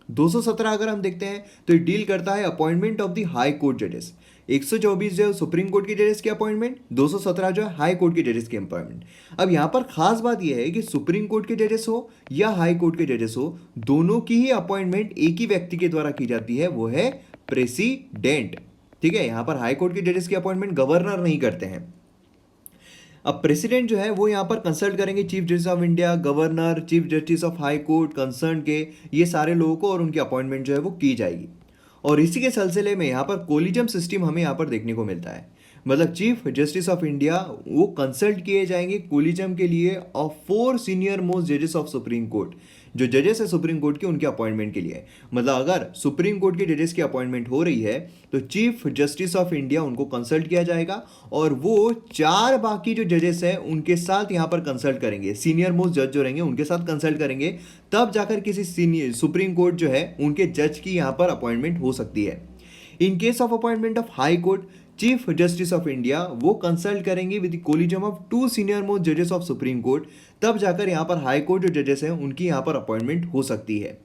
217 अगर हम देखते हैं तो ये डील करता है appointment of the high court जजेस। 124 जो है सुप्रीम कोर्ट के जजेस की अपॉइंटमेंट, 217 जो है हाई कोर्ट के जजेस की अपॉइंटमेंट। अब यहाँ पर खास बात यह है कि सुप्रीम कोर्ट के जजेस हो या हाई कोर्ट के जजेस हो, दोनों की ही अपॉइंटमेंट एक ही व्यक्ति के द्वारा की जाती है, वो है प्रेसिडेंट। ठीक है, यहाँ पर हाई कोर्ट के जजेस की अपॉइंटमेंट गवर्नर नहीं करते हैं। अब प्रेसिडेंट जो है वो यहाँ पर कंसल्ट करेंगे chief justice of India, governor, chief justice of high court, concern के ये सारे लोगों को, और उनकी अपॉइंटमेंट जो है वो की जाएगी। और इसी के सिलसिले में यहाँ पर कोलिजियम सिस्टम हमें यहाँ पर देखने को मिलता है। मतलब चीफ जस्टिस ऑफ इंडिया वो कंसल्ट किए जाएंगे कोलिजम के लिए ऑफ 4 सीनियर मोस्ट जजेस ऑफ सुप्रीम कोर्ट। जो जजेस है सुप्रीम कोर्ट के उनके अपॉइंटमेंट के लिए, मतलब अगर सुप्रीम कोर्ट के जजेस की अपॉइंटमेंट हो रही है तो चीफ जस्टिस ऑफ इंडिया उनको कंसल्ट किया जाएगा और वो 4 बाकी जो जजेस हैं उनके साथ यहाँ पर कंसल्ट करेंगे, सीनियर मोस्ट जज जो रहेंगे उनके साथ कंसल्ट करेंगे, तब जाकर किसी सीनियर सुप्रीम कोर्ट जो है उनके जज की यहाँ पर अपॉइंटमेंट हो सकती है। In case of appointment of high court, chief justice of India वो कंसल्ट करेंगे with collegium of 2 senior most जजेस ऑफ सुप्रीम कोर्ट, तब जाकर यहाँ पर हाई कोर्ट जो जजेस हैं उनकी यहाँ पर अपॉइंटमेंट हो सकती है।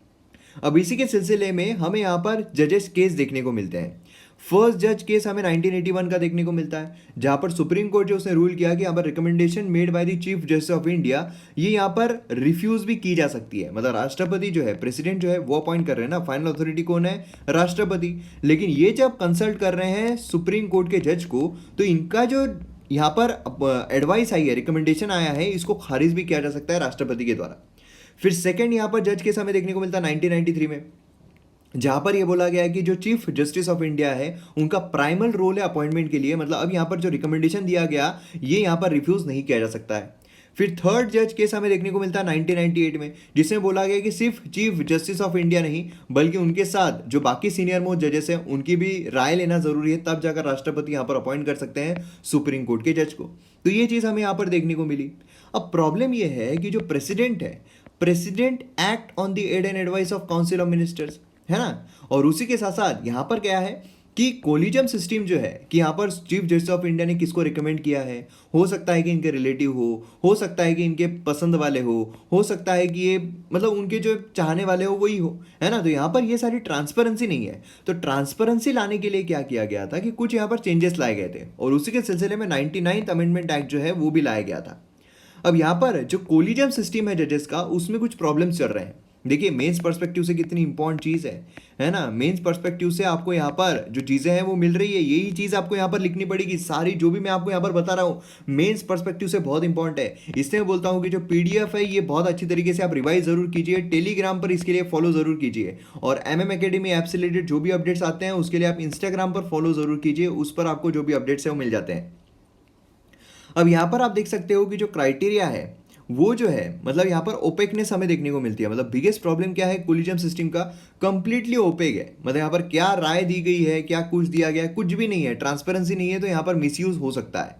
अब इसी के सिलसिले में हमें यहाँ पर जजेस केस देखने को मिलते हैं। फर्स्ट जज केस हमें 1981 का देखने को मिलता है, जहां पर सुप्रीम कोर्ट जो उसने रूल किया कि यहाँ पर recommendation made by the chief justice of India ये यहाँ पर रिफ्यूज भी की जा सकती है। मतलब राष्ट्रपति जो है, प्रेसिडेंट जो है वो अपॉइंट कर रहे हैं ना, फाइनल अथॉरिटी कौन है, राष्ट्रपति। लेकिन ये जब कंसल्ट कर रहे हैं सुप्रीम कोर्ट के जज को, तो इनका जो यहाँ पर एडवाइस आई है, रिकमेंडेशन आया है, इसको खारिज भी किया जा सकता है राष्ट्रपति के द्वारा। फिर सेकंड यहाँ पर जज केस हमें देखने को मिलता है 1993 में, जहां पर यह बोला गया है कि जो चीफ जस्टिस ऑफ इंडिया है उनका प्राइमल रोल है अपॉइंटमेंट के लिए, मतलब अब यहां पर जो रिकमेंडेशन दिया गया ये यहां पर रिफ्यूज नहीं किया जा सकता है। फिर थर्ड जज केस हमें देखने को मिलता है 1998 में, जिसमें बोला गया कि सिर्फ चीफ जस्टिस ऑफ इंडिया नहीं बल्कि उनके साथ जो बाकी सीनियर मोस्ट जजेस हैं उनकी भी राय लेना जरूरी है, तब जाकर राष्ट्रपति यहां पर अपॉइंट कर सकते हैं सुप्रीम कोर्ट के जज को। तो ये चीज़ हमें यहाँ पर देखने को मिली। अब प्रॉब्लम यह है कि जो प्रेसिडेंट है, president act on the aid and advice of council of ministers, है ना। और उसी के साथ साथ यहाँ पर क्या है कि कोलिजम सिस्टम जो है कि यहाँ पर चीफ जस्टिस ऑफ इंडिया ने किसको रिकमेंड किया है, हो सकता है कि इनके रिलेटिव हो सकता है कि इनके पसंद वाले हो सकता है कि ये मतलब उनके जो चाहने वाले हो वही हो, है ना। तो यहाँ पर ये सारी ट्रांसपेरेंसी नहीं है। तो ट्रांसपेरेंसी लाने के लिए क्या किया गया था कि कुछ यहाँ पर चेंजेस लाए गए थे और उसी के सिलसिले में 99th अमेंडमेंट एक्ट जो है वो भी लाया गया था। अब यहाँ पर जो कोलिजम सिस्टम है जजेस का, उसमें कुछ प्रॉब्लम्स चल रहे हैं। देखिए मेंस पर्सपेक्टिव से कितनी इंपॉर्टेंट चीज़ है ना। मेंस पर्सपेक्टिव से आपको यहाँ पर जो चीज़ें हैं वो मिल रही है, यही चीज़ आपको यहाँ पर लिखनी पड़ेगी। सारी जो भी मैं आपको यहाँ पर बता रहा हूँ मेंस पर्सपेक्टिव से बहुत इंपॉर्टेंट है। इसलिए मैं बोलता हूँ कि जो पीडीएफ है ये बहुत अच्छी तरीके से आप रिवाइज जरूर कीजिए, टेलीग्राम पर इसके लिए फॉलो जरूर कीजिए, और MM एकेडमी ऐप से रिलेटेड जो भी अपडेट्स आते हैं उसके लिए आप इंस्टाग्राम पर फॉलो जरूर कीजिए, उस पर आपको जो भी अपडेट्स है वो मिल जाते हैं। अब यहाँ पर आप देख सकते हो कि जो क्राइटेरिया है वो जो है मतलब यहाँ पर ओपेकनेस हमें देखने को मिलती है। मतलब बिगेस्ट प्रॉब्लम क्या है कोलिजम सिस्टम का, कंप्लीटली ओपेक है। मतलब यहाँ पर क्या राय दी गई है, क्या कुछ दिया गया है, कुछ भी नहीं है, ट्रांसपेरेंसी नहीं है, तो यहाँ पर मिसयूज हो सकता है।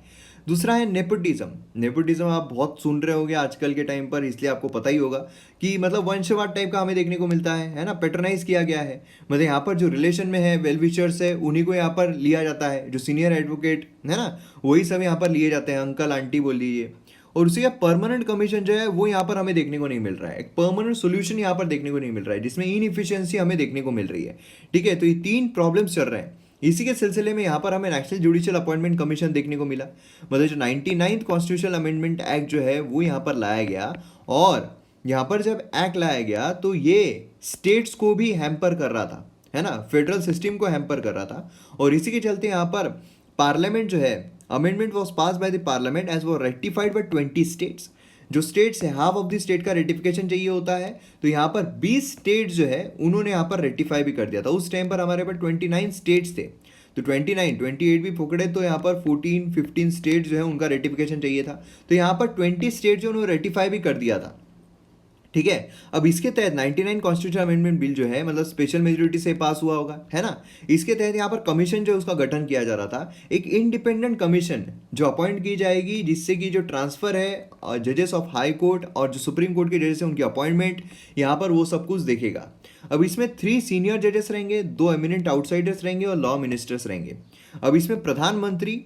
दूसरा है नेपोटिज्म। नेपोटिज्म आप बहुत सुन रहे होंगे आजकल के टाइम पर, इसलिए आपको पता ही होगा कि मतलब वंशवाद टाइप का हमें देखने को मिलता है ना, पेट्रोनाइज किया गया है। मतलब यहाँ पर जो रिलेशन में है वेल विशर्स है उन्हीं को यहाँ पर लिया जाता है, जो सीनियर एडवोकेट है ना वही सब यहाँ पर लिए जाते हैं, अंकल आंटी बोल लीजिए। और उसी का परमानेंट कमीशन जो है वो यहाँ पर हमें देखने को नहीं मिल रहा है, एक परमानेंट सोल्यूशन यहाँ पर देखने को नहीं मिल रहा है, जिसमें इनएफिशिएंसी हमें देखने को मिल रही है। ठीक है, तो ये 3 प्रॉब्लम्स चल रहे हैं। इसी के सिलसिले में यहाँ पर हमें नेशनल जुडिशियल अपॉइंटमेंट कमीशन देखने को मिला। मतलब जो 99th कॉन्स्टिट्यूशनल अमेंडमेंट एक्ट जो है वो यहाँ पर लाया गया, और यहाँ पर जब एक्ट लाया गया तो ये स्टेट्स को भी हैम्पर कर रहा था, है ना, फेडरल सिस्टम को हैम्पर कर रहा था। और इसी के चलते यहाँ पर पार्लियामेंट जो है, amendment was pass by the parliament as वो रेक्टिफाइड बाय 20 स्टेट्स। जो स्टेट्स है हाफ ऑफ द स्टेट का रेटिफिकेशन चाहिए होता है, तो यहाँ पर 20 स्टेट्स जो है उन्होंने यहाँ पर रेटिफाई भी कर दिया था। उस टाइम पर हमारे पास 29 स्टेट्स थे, तो 29 28 भी पकड़े तो यहाँ पर 14 15 स्टेट्स जो है उनका रेटिफिकेशन चाहिए था, तो यहाँ पर 20 स्टेट जो उन्होंने रेटिफाई भी कर दिया था। ठीक है, अब इसके तहत 99 कॉन्स्टिट्यूशन अमेंडमेंट बिल जो है मतलब स्पेशल मेजोरिटी से पास हुआ होगा, है ना। इसके तहत यहाँ पर कमीशन जो है उसका गठन किया जा रहा था, एक इंडिपेंडेंट कमीशन जो अपॉइंट की जाएगी, जिससे कि जो ट्रांसफर है जजेस ऑफ हाई कोर्ट और जो सुप्रीम कोर्ट के जजेस हैं उनकी अपॉइंटमेंट यहाँ पर वो सब कुछ देखेगा। अब इसमें 3 सीनियर जजेस रहेंगे, 2 एमिनेंट आउटसाइडर्स रहेंगे और लॉ मिनिस्टर्स रहेंगे। अब इसमें प्रधानमंत्री,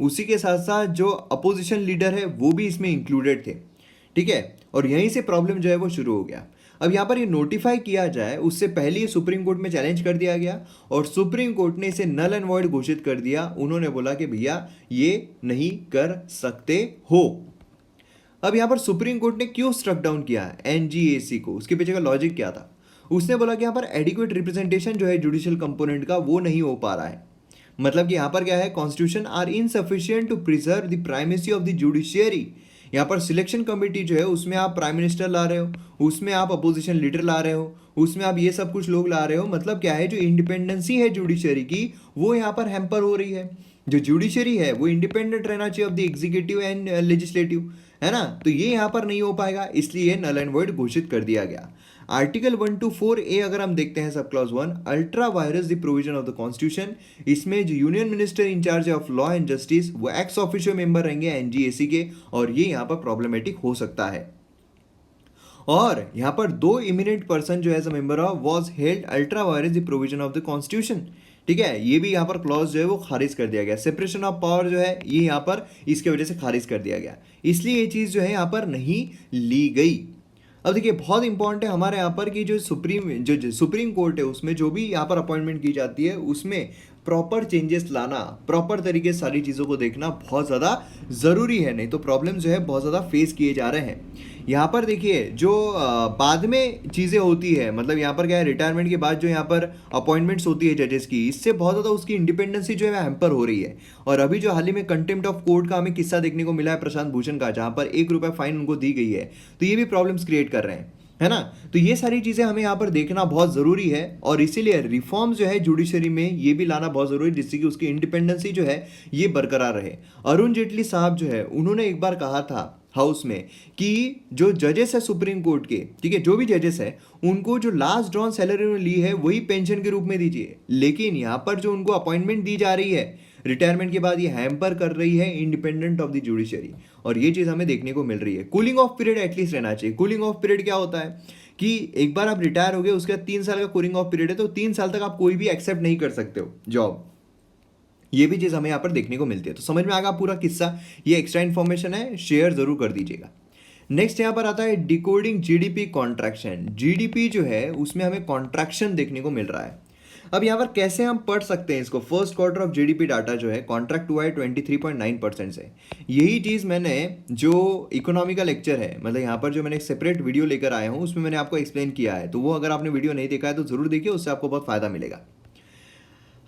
उसी के साथ साथ जो अपोजिशन लीडर है वो भी इसमें इंक्लूडेड थे। ठीक है, और यहीं से प्रॉब्लम जो है वो शुरू हो गया। अब यहाँ पर ये नोटिफाई किया जाए उससे पहले ही सुप्रीम कोर्ट में चैलेंज कर दिया गया, और सुप्रीम कोर्ट ने इसे नल एंड वॉइड घोषित कर दिया। उन्होंने बोला कि भैया ये नहीं कर सकते हो। अब यहाँ पर सुप्रीम कोर्ट ने क्यों स्ट्रक डाउन किया NGAC को, उसके पीछे का लॉजिक क्या था? उसने बोला कि यहाँ पर एडिक्वेट रिप्रेजेंटेशन जो है जुडिशियल कंपोनेंट का वो नहीं हो पा रहा है। मतलब कि यहाँ पर क्या है, constitution are insufficient to preserve the primacy of the judiciary. यहाँ पर सिलेक्शन कमेटी जो है उसमें आप प्राइम मिनिस्टर ला रहे हो, उसमें आप अपोजिशन लीडर ला रहे हो, उसमें आप ये सब कुछ लोग ला रहे हो। मतलब क्या है, जो इंडिपेंडेंसी है जुडिशरी की वो यहाँ पर हैम्पर हो रही है। जो जुडिशरी है वो इंडिपेंडेंट रहना चाहिए of the executive and legislative, है ना। तो ये यहाँ पर नहीं हो पाएगा, इसलिए नल एंड वॉइड घोषित कर दिया गया। आर्टिकल 124A अगर हम देखते हैं sub clause 1, ultra vires the provision of the constitution, इसमें जो union minister incharge of law and justice वो एक्स ऑफिशियो मेंबर रहेंगे एनजीएसी के, और ये यहाँ पर प्रॉब्लमेटिक हो सकता है। और यहाँ पर 2 इमिनेंट पर्सन जो as a member of was held ultra vires the provision of the constitution, ठीक है। ये भी यहाँ पर क्लॉज जो है वो खारिज कर दिया गया। सेपरेशन ऑफ पावर जो है ये यहाँ पर इसके वजह से खारिज कर दिया गया, इसलिए ये चीज़ जो है यहाँ पर नहीं ली गई। अब देखिए बहुत इंपॉर्टेंट है हमारे यहाँ पर कि जो सुप्रीम कोर्ट है उसमें जो भी यहाँ पर अपॉइंटमेंट की जाती है उसमें प्रॉपर चेंजेस लाना, प्रॉपर तरीके से सारी चीज़ों को देखना बहुत ज़्यादा ज़रूरी है, नहीं तो प्रॉब्लम जो है बहुत ज़्यादा फेस किए जा रहे हैं। यहाँ पर देखिए जो बाद में चीज़ें होती है, मतलब यहाँ पर क्या है, रिटायरमेंट के बाद जो यहाँ पर अपॉइंटमेंट्स होती है जजेस की, इससे बहुत ज़्यादा उसकी इंडिपेंडेंसी जो है हैम्पर हो रही है। और अभी जो हाल ही में कंटेम्प्ट ऑफ कोर्ट का हमें किस्सा देखने को मिला है प्रशांत भूषण का, जहाँ पर 1 रुपये फाइन उनको दी गई है, तो ये भी प्रॉब्लम्स क्रिएट कर रहे हैं, है ना। तो ये सारी चीज़ें हमें यहाँ पर देखना बहुत ज़रूरी है, और इसीलिए रिफॉर्म जो है जुडिशरी में ये भी लाना बहुत ज़रूरी है, जिससे कि उसकी इंडिपेंडेंसी जो है ये बरकरार रहे। अरुण जेटली साहब जो है उन्होंने एक बार कहा था हाउस में कि जो जजेस है सुप्रीम कोर्ट के, ठीक है, जो भी जजेस है उनको जो लास्ट ड्रॉन सैलरी उन्होंने ली है वही पेंशन के रूप में दीजिए। लेकिन यहाँ पर जो उनको अपॉइंटमेंट दी जा रही है रिटायरमेंट के बाद, ये हैम्पर कर रही है इंडिपेंडेंट ऑफ द जुडिशरी, और ये चीज़ हमें देखने को मिल रही है। कूलिंग ऑफ पीरियड एटलीस्ट रहना चाहिए। कूलिंग ऑफ पीरियड क्या होता है कि एक बार आप रिटायर हो गए उसके बाद 3 साल का कूलिंग ऑफ पीरियड है, तो 3 साल तक आप कोई भी एक्सेप्ट नहीं कर सकते हो जॉब। ये भी चीज़ हमें यहाँ पर देखने को मिलती है। तो समझ में आएगा पूरा किस्सा, ये एक्स्ट्रा इन्फॉर्मेशन है, शेयर जरूर कर दीजिएगा। नेक्स्ट यहाँ पर आता है डिकोडिंग जीडीपी कॉन्ट्रैक्शन। जीडीपी जो है उसमें हमें कॉन्ट्रैक्शन देखने को मिल रहा है। अब यहाँ पर कैसे हम पढ़ सकते हैं इसको, first quarter of GDP data जो है कॉन्ट्रैक्ट हुआ है 23.9% से। यही चीज़ मैंने जो इकोनॉमी का लेक्चर है, मतलब यहाँ पर जो मैंने एक सेपरेट वीडियो लेकर आया हूँ उसमें मैंने आपको एक्सप्लेन किया है, तो वो अगर आपने वीडियो नहीं देखा है तो ज़रूर देखिए, उससे आपको बहुत फ़ायदा मिलेगा।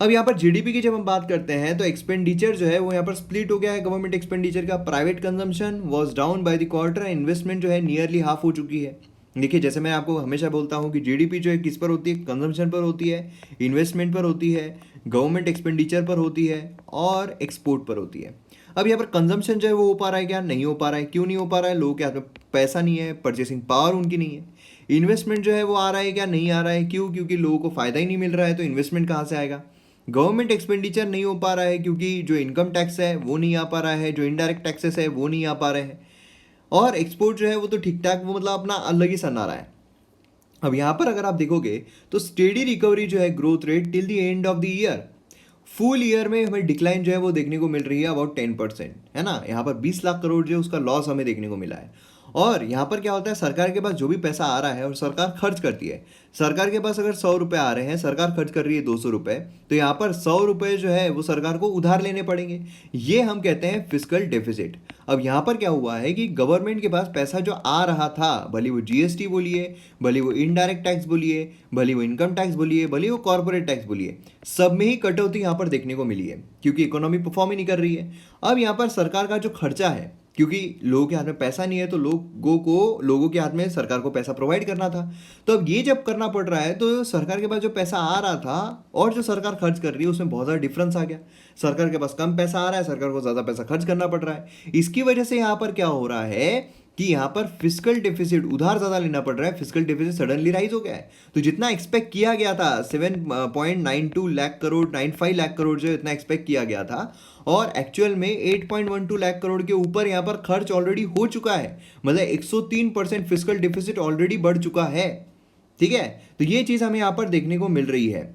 अब यहाँ पर जीडीपी की जब हम बात करते हैं तो एक्सपेंडिचर जो है वो यहाँ पर स्प्लिट हो गया है गवर्नमेंट एक्सपेंडिचर का। Private consumption was down by the quarter, investment जो है नियरली हाफ हो चुकी है। देखिए जैसे मैं आपको हमेशा बोलता हूँ कि जीडीपी जो है किस पर होती है, कंजम्पशन पर होती है, इन्वेस्टमेंट पर होती है, गवर्नमेंट एक्सपेंडिचर पर होती है, और एक्सपोर्ट पर होती है। अब यहाँ पर कंजम्पशन जो है वो हो पा रहा है क्या, नहीं हो पा रहा है। क्यों नहीं हो पा रहा है, लोगों के हाथ में पैसा नहीं है, परचेसिंग पावर उनकी नहीं है। इन्वेस्टमेंट जो है वो आ रहा है क्या, नहीं आ रहा है। क्यों, क्योंकि लोगों को फ़ायदा ही नहीं मिल रहा है, तो इन्वेस्टमेंट कहाँ से आएगा। गवर्नमेंट एक्सपेंडिचर नहीं हो पा रहा है क्योंकि जो इनकम टैक्स है वो नहीं आ पा रहा है, जो इनडायरेक्ट टैक्सेस है वो नहीं आ पा रहे हैं, और एक्सपोर्ट जो है वो तो ठीक ठाक, वो मतलब अपना अलग ही सन्ना रहा है। अब यहाँ पर अगर आप देखोगे तो स्टेडी रिकवरी जो है growth rate till the end of the year, full year में हमें डिक्लाइन जो है वो देखने को मिल रही है अबाउट 10%, है ना। यहाँ पर 20 लाख करोड़ जो है उसका लॉस हमें देखने को मिला है। और यहाँ पर क्या होता है, सरकार के पास जो भी पैसा आ रहा है और सरकार खर्च करती है, सरकार के पास अगर 100 रुपये आ रहे हैं, सरकार खर्च कर रही है 200 रुपये, तो यहाँ पर 100 रुपये जो है वो सरकार को उधार लेने पड़ेंगे। ये हम कहते हैं फिस्कल डेफिसिट। अब यहाँ पर क्या हुआ है कि गवर्नमेंट के पास पैसा जो आ रहा था, भले वो जीएसटी बोलिए, भले वो इनडायरेक्ट टैक्स बोलिए, भले वो इनकम टैक्स बोलिए, भले वो कॉर्पोरेट टैक्स बोलिए, सब में ही कटौती यहाँ पर देखने को मिली है क्योंकि इकोनॉमी परफॉर्म ही नहीं कर रही है। अब यहाँ पर सरकार का जो खर्चा है, क्योंकि लोगों के हाथ में पैसा नहीं है तो लोगों के हाथ में सरकार को पैसा प्रोवाइड करना था, तो अब ये जब करना पड़ रहा है तो सरकार के पास जो पैसा आ रहा था और जो सरकार खर्च कर रही है उसमें बहुत ज़्यादा डिफरेंस आ गया। सरकार के पास कम पैसा आ रहा है, सरकार को ज़्यादा पैसा खर्च करना पड़ रहा है। इसकी वजह से यहाँ पर क्या हो रहा है कि यहाँ पर फिस्कल डेफिसिट, उधार ज़्यादा लेना पड़ रहा है, फिस्कल डेफिसिट सडनली राइज हो गया है। तो जितना एक्सपेक्ट किया गया था 7.92 लाख करोड़, 95 लाख करोड़ जो इतना एक्सपेक्ट किया गया था, और एक्चुअल में 8.12 लाख करोड़ के ऊपर यहाँ पर खर्च ऑलरेडी हो चुका है, मतलब 103% फिस्कल डेफिसिट ऑलरेडी बढ़ चुका है, ठीक है। तो ये चीज़ हमें यहाँ पर देखने को मिल रही है।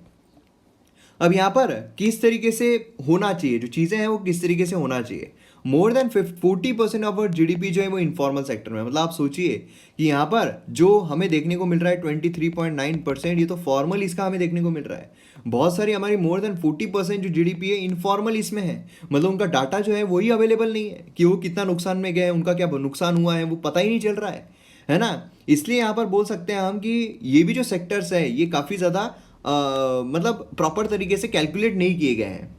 अब यहाँ पर किस तरीके से होना चाहिए, जो चीज़ें हैं वो किस तरीके से होना चाहिए। More than 40% of our GDP जो है वो इनफॉर्मल सेक्टर में, मतलब आप सोचिए कि यहाँ पर जो हमें देखने को मिल रहा है 23.9%, ये तो फॉर्मल इसका हमें देखने को मिल रहा है। बहुत सारी हमारी मोर देन 40% जो जीडीपी है इनफॉर्मल इसमें है, मतलब उनका डाटा जो है वही अवेलेबल नहीं है कि वो कितना नुकसान में गए, उनका क्या नुकसान हुआ है वो पता ही नहीं चल रहा है ना। इसलिए यहाँ पर बोल सकते हैं हम कि ये भी जो सेक्टर्स है ये काफ़ी ज़्यादा मतलब प्रॉपर तरीके से कैलकुलेट नहीं किए गए हैं।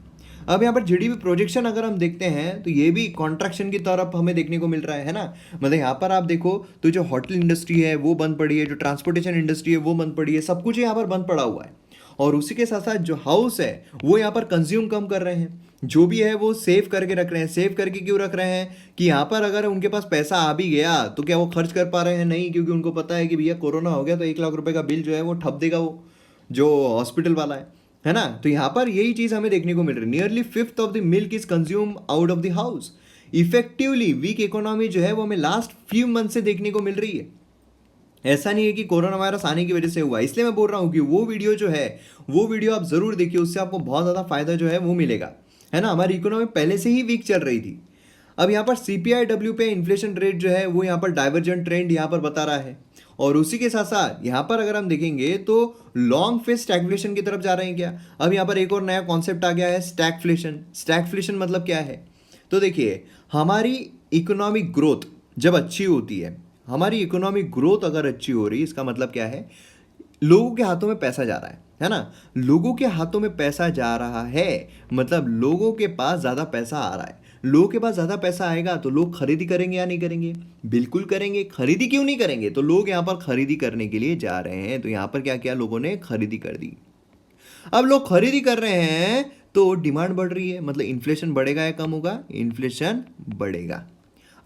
अब यहाँ पर जीडीपी प्रोजेक्शन अगर हम देखते हैं तो ये भी कॉन्ट्रैक्शन की तरफ हमें देखने को मिल रहा है ना। मतलब यहाँ पर आप देखो तो जो होटल इंडस्ट्री है वो बंद पड़ी है, जो ट्रांसपोर्टेशन इंडस्ट्री है वो बंद पड़ी है, सब कुछ यहाँ पर बंद पड़ा हुआ है। और उसी के साथ साथ जो हाउस है वो यहाँ पर कंज्यूम कम कर रहे हैं। जो भी है वो सेव करके रख रहे हैं। सेव करके क्यों रख रहे हैं कि यहाँ पर अगर उनके पास पैसा आ भी गया तो क्या वो खर्च कर पा रहे हैं? नहीं, क्योंकि उनको पता है कि भैया कोरोना हो गया तो 1 लाख रुपए का बिल जो है वो ठप देगा वो जो हॉस्पिटल वाला है ना। तो यहाँ पर यही चीज़ हमें देखने को मिल रही है। Nearly fifth of the milk is consume out of the house. Effectively weak economy जो है वो हमें लास्ट फ्यू मंथ से देखने को मिल रही है। ऐसा नहीं है कि कोरोना वायरस आने की वजह से हुआ। इसलिए मैं बोल रहा हूँ कि वो वीडियो जो है वो वीडियो आप ज़रूर देखिए, उससे आपको बहुत ज़्यादा फायदा जो है वो मिलेगा, है ना। हमारी इकोनॉमी पहले से ही वीक चल रही थी। अब यहाँ पर CPI-W पे इन्फ्लेशन रेट जो है वो यहाँ पर डाइवर्जेंट ट्रेंड यहाँ पर बता रहा है। और उसी के साथ साथ यहाँ पर अगर हम देखेंगे तो लॉन्ग फेज स्टैगफ्लेशन की तरफ जा रहे हैं क्या। अब यहाँ पर एक और नया कॉन्सेप्ट आ गया है, स्टैगफ्लेशन। स्टैगफ्लेशन मतलब क्या है? तो देखिए, हमारी इकोनॉमिक ग्रोथ जब अच्छी होती है, हमारी इकोनॉमिक ग्रोथ अगर अच्छी हो रही है, इसका मतलब क्या है? लोगों के हाथों में पैसा जा रहा है ना। लोगों के हाथों में पैसा जा रहा है मतलब लोगों के पास ज़्यादा पैसा आ रहा है। लोगों के पास ज़्यादा पैसा आएगा तो लोग खरीदी करेंगे या नहीं करेंगे? बिल्कुल करेंगे। खरीदी क्यों नहीं करेंगे? तो लोग यहाँ पर खरीदी करने के लिए जा रहे हैं। तो यहाँ पर क्या किया लोगों ने? खरीदी कर दी। अब लोग खरीदी कर रहे हैं तो डिमांड बढ़ रही है, मतलब इन्फ्लेशन बढ़ेगा या कम होगा? इन्फ्लेशन बढ़ेगा।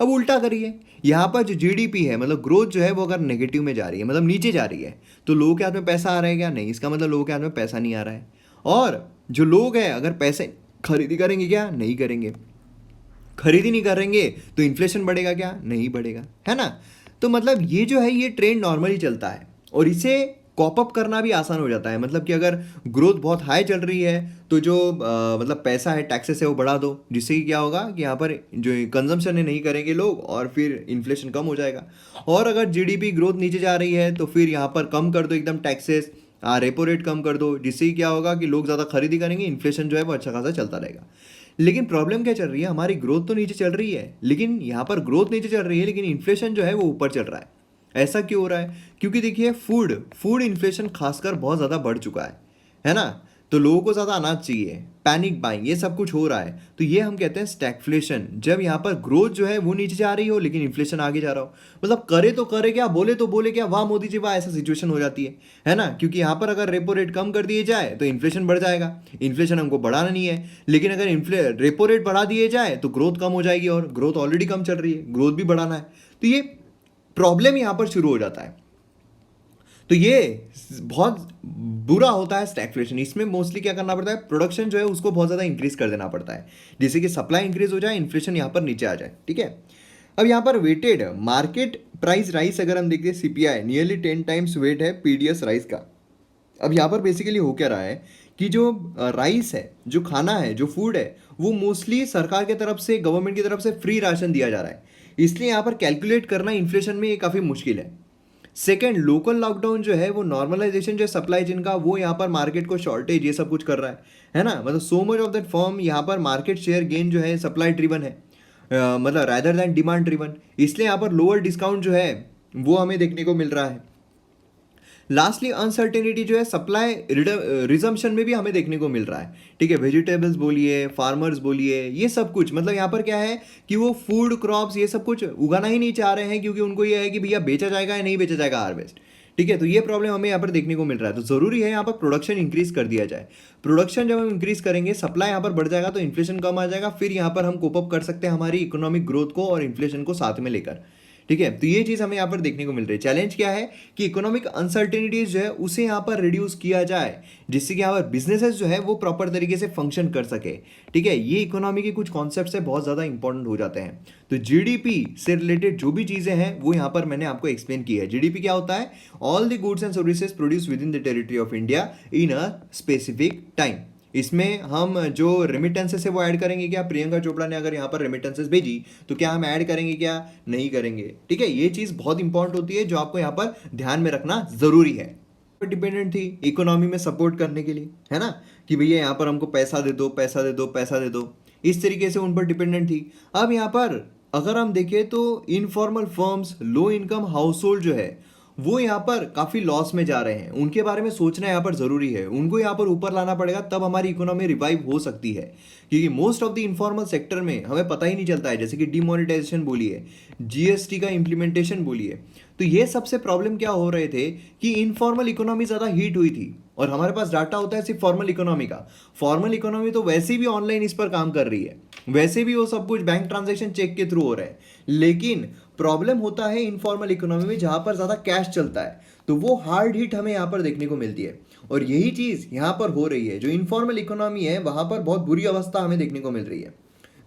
अब उल्टा करिए, यहाँ पर जो GDP है मतलब ग्रोथ जो है वो अगर नेगेटिव में जा रही है, मतलब नीचे जा रही है, तो लोगों के हाथ में पैसा आ रहा है क्या? नहीं, इसका मतलब लोगों के हाथ में पैसा नहीं आ रहा है। और जो लोग हैं अगर पैसे खरीदी करेंगे क्या? नहीं करेंगे। खरीदी नहीं करेंगे तो इन्फ्लेशन बढ़ेगा क्या? नहीं बढ़ेगा, है ना। तो मतलब ये जो है ये ट्रेंड नॉर्मली चलता है और इसे कॉप अप करना भी आसान हो जाता है। मतलब कि अगर ग्रोथ बहुत हाई चल रही है तो जो मतलब पैसा है, टैक्सेस है, वो बढ़ा दो, जिससे कि क्या होगा कि यहाँ पर जो कंजम्पशन है नहीं करेंगे लोग और फिर इन्फ्लेशन कम हो जाएगा। और अगर GDP ग्रोथ नीचे जा रही है तो फिर यहाँ पर कम कर दो एकदम टैक्सेस, रेपो रेट कम कर दो, जिससे कि क्या होगा कि लोग ज़्यादा खरीदी करेंगे, इन्फ्लेशन जो है वो अच्छा खासा चलता रहेगा। लेकिन प्रॉब्लम क्या चल रही है? हमारी ग्रोथ तो नीचे चल रही है, लेकिन यहाँ पर ग्रोथ नीचे चल रही है लेकिन इन्फ्लेशन जो है वो ऊपर चल रहा है। ऐसा क्यों हो रहा है? क्योंकि देखिए फूड इन्फ्लेशन खासकर बहुत ज़्यादा बढ़ चुका है ना। तो लोगों को ज़्यादा अनाज चाहिए, पैनिक बाइंग, ये सब कुछ हो रहा है। तो ये हम कहते हैं स्टैगफ्लेशन। जब यहाँ पर ग्रोथ जो है वो नीचे जा रही हो लेकिन इन्फ्लेशन आगे जा रहा हो, मतलब करे तो करे क्या, बोले तो बोले क्या, वाह मोदी जी वाह, ऐसा सिचुएशन हो जाती है ना। क्योंकि यहाँ पर अगर रेपो रेट कम कर दिए जाए तो इन्फ्लेशन बढ़ जाएगा। इन्फ्लेशन हमको बढ़ाना नहीं है, लेकिन अगर रेपो रेट बढ़ा दिए जाए तो ग्रोथ कम हो जाएगी और ग्रोथ ऑलरेडी कम चल रही है, ग्रोथ भी बढ़ाना है। तो ये प्रॉब्लम यहाँ पर शुरू हो जाता है। तो ये बहुत बुरा होता है स्टैगफ्लेशन। इसमें मोस्टली क्या करना पड़ता है? प्रोडक्शन जो है उसको बहुत ज़्यादा इंक्रीज कर देना पड़ता है, जिससे कि सप्लाई इंक्रीज हो जाए, इन्फ्लेशन यहाँ पर नीचे आ जाए, ठीक है। अब यहाँ पर वेटेड मार्केट प्राइस राइस अगर हम देखते हैं, CPI नियरली 10 टाइम्स वेट है PDS राइस का। अब यहाँ पर बेसिकली हो क्या रहा है कि जो राइस है, जो खाना है, जो फूड है, वो मोस्टली सरकार की तरफ से, गवर्नमेंट की तरफ से फ्री राशन दिया जा रहा है। इसलिए यहाँ पर कैलकुलेट करना इन्फ्लेशन में ये काफ़ी मुश्किल है। सेकेंड, लोकल लॉकडाउन जो है वो नॉर्मलाइजेशन जो है सप्लाई चेन का, वो यहाँ पर मार्केट को शॉर्टेज ये सब कुछ कर रहा है ना। मतलब so much of that form यहाँ पर मार्केट शेयर गेन जो है सप्लाई ड्रिवन है, मतलब रादर दैन डिमांड ड्रिवन। इसलिए यहाँ पर लोअर डिस्काउंट जो है वो हमें देखने को मिल रहा है। लास्टली अनसर्टेनिटी जो है सप्लाई रिजम्पशन में भी हमें देखने को मिल रहा है, ठीक है। वेजिटेबल्स बोलिए, फार्मर्स बोलिए, ये सब कुछ मतलब यहाँ पर क्या है कि वो फूड क्रॉप्स ये सब कुछ उगाना ही नहीं चाह रहे हैं, क्योंकि उनको ये है कि भैया बेचा जाएगा या नहीं बेचा जाएगा हार्वेस्ट, ठीक है। तो ये प्रॉब्लम हमें यहाँ पर देखने को मिल रहा है। तो ज़रूरी है यहाँ पर प्रोडक्शन इंक्रीज कर दिया जाए। प्रोडक्शन जब हम इंक्रीज करेंगे, सप्लाई यहाँ पर बढ़ जाएगा तो इन्फ्लेशन कम आ जाएगा, फिर यहाँ पर हम कोप अप कर सकते हैं हमारी इकोनॉमिक ग्रोथ को और इन्फ्लेशन को साथ में लेकर, ठीक है। तो ये चीज़ हमें यहाँ पर देखने को मिल रही है। चैलेंज क्या है कि इकोनॉमिक अनसर्टेनिटीज जो है उसे यहाँ पर रिड्यूस किया जाए, जिससे कि यहाँ पर बिजनेसेस जो है वो प्रॉपर तरीके से फंक्शन कर सके, ठीक है। ये इकोनॉमी के कुछ कॉन्सेप्ट से बहुत ज़्यादा इंपॉर्टेंट हो जाते हैं। तो GDP से रिलेटेड जो भी चीज़ें हैं वो यहाँ पर मैंने आपको एक्सप्लेन की है। GDP क्या होता है? All the goods and services produce with in the territory of India in a specific time. इसमें हम जो रेमिटेंसेस है वो ऐड करेंगे क्या? प्रियंका चोपड़ा ने अगर यहाँ पर रेमिटेंसेस भेजी तो क्या हम ऐड करेंगे क्या? नहीं करेंगे, ठीक है। ये चीज़ बहुत इंपॉर्टेंट होती है जो आपको यहाँ पर ध्यान में रखना ज़रूरी है। डिपेंडेंट थी इकोनॉमी में सपोर्ट करने के लिए, है ना, कि भैया यहाँ पर हमको पैसा दे दो, पैसा दे दो, पैसा दे दो, इस तरीके से उन पर डिपेंडेंट थी। अब यहाँ पर अगर हम देखें तो informal firms, low income house hold जो है वो यहाँ पर काफ़ी लॉस में जा रहे हैं। उनके बारे में सोचना यहाँ पर ज़रूरी है, उनको यहाँ पर ऊपर लाना पड़ेगा, तब हमारी इकोनॉमी रिवाइव हो सकती है। क्योंकि most of the informal sector में हमें पता ही नहीं चलता है, जैसे कि डिमोनेटाइजेशन बोलिए, GST का इम्प्लीमेंटेशन बोलिए, तो ये सबसे प्रॉब्लम क्या हो रहे थे कि इनफॉर्मल इकोनॉमी ज़्यादा हीट हुई थी, और हमारे पास डाटा होता है सिर्फ फॉर्मल इकोनॉमी का। फॉर्मल इकोनॉमी तो वैसे भी ऑनलाइन इस पर काम कर रही है, वैसे भी वो सब कुछ बैंक ट्रांजेक्शन चेक के थ्रू हो रहा है, लेकिन प्रॉब्लम होता है इनफॉर्मल इकोनॉमी में जहाँ पर ज़्यादा कैश चलता है, तो वो हार्ड हिट हमें यहाँ पर देखने को मिलती है। और यही चीज़ यहाँ पर हो रही है, जो इनफॉर्मल इकोनॉमी है वहाँ पर बहुत बुरी अवस्था हमें देखने को मिल रही है।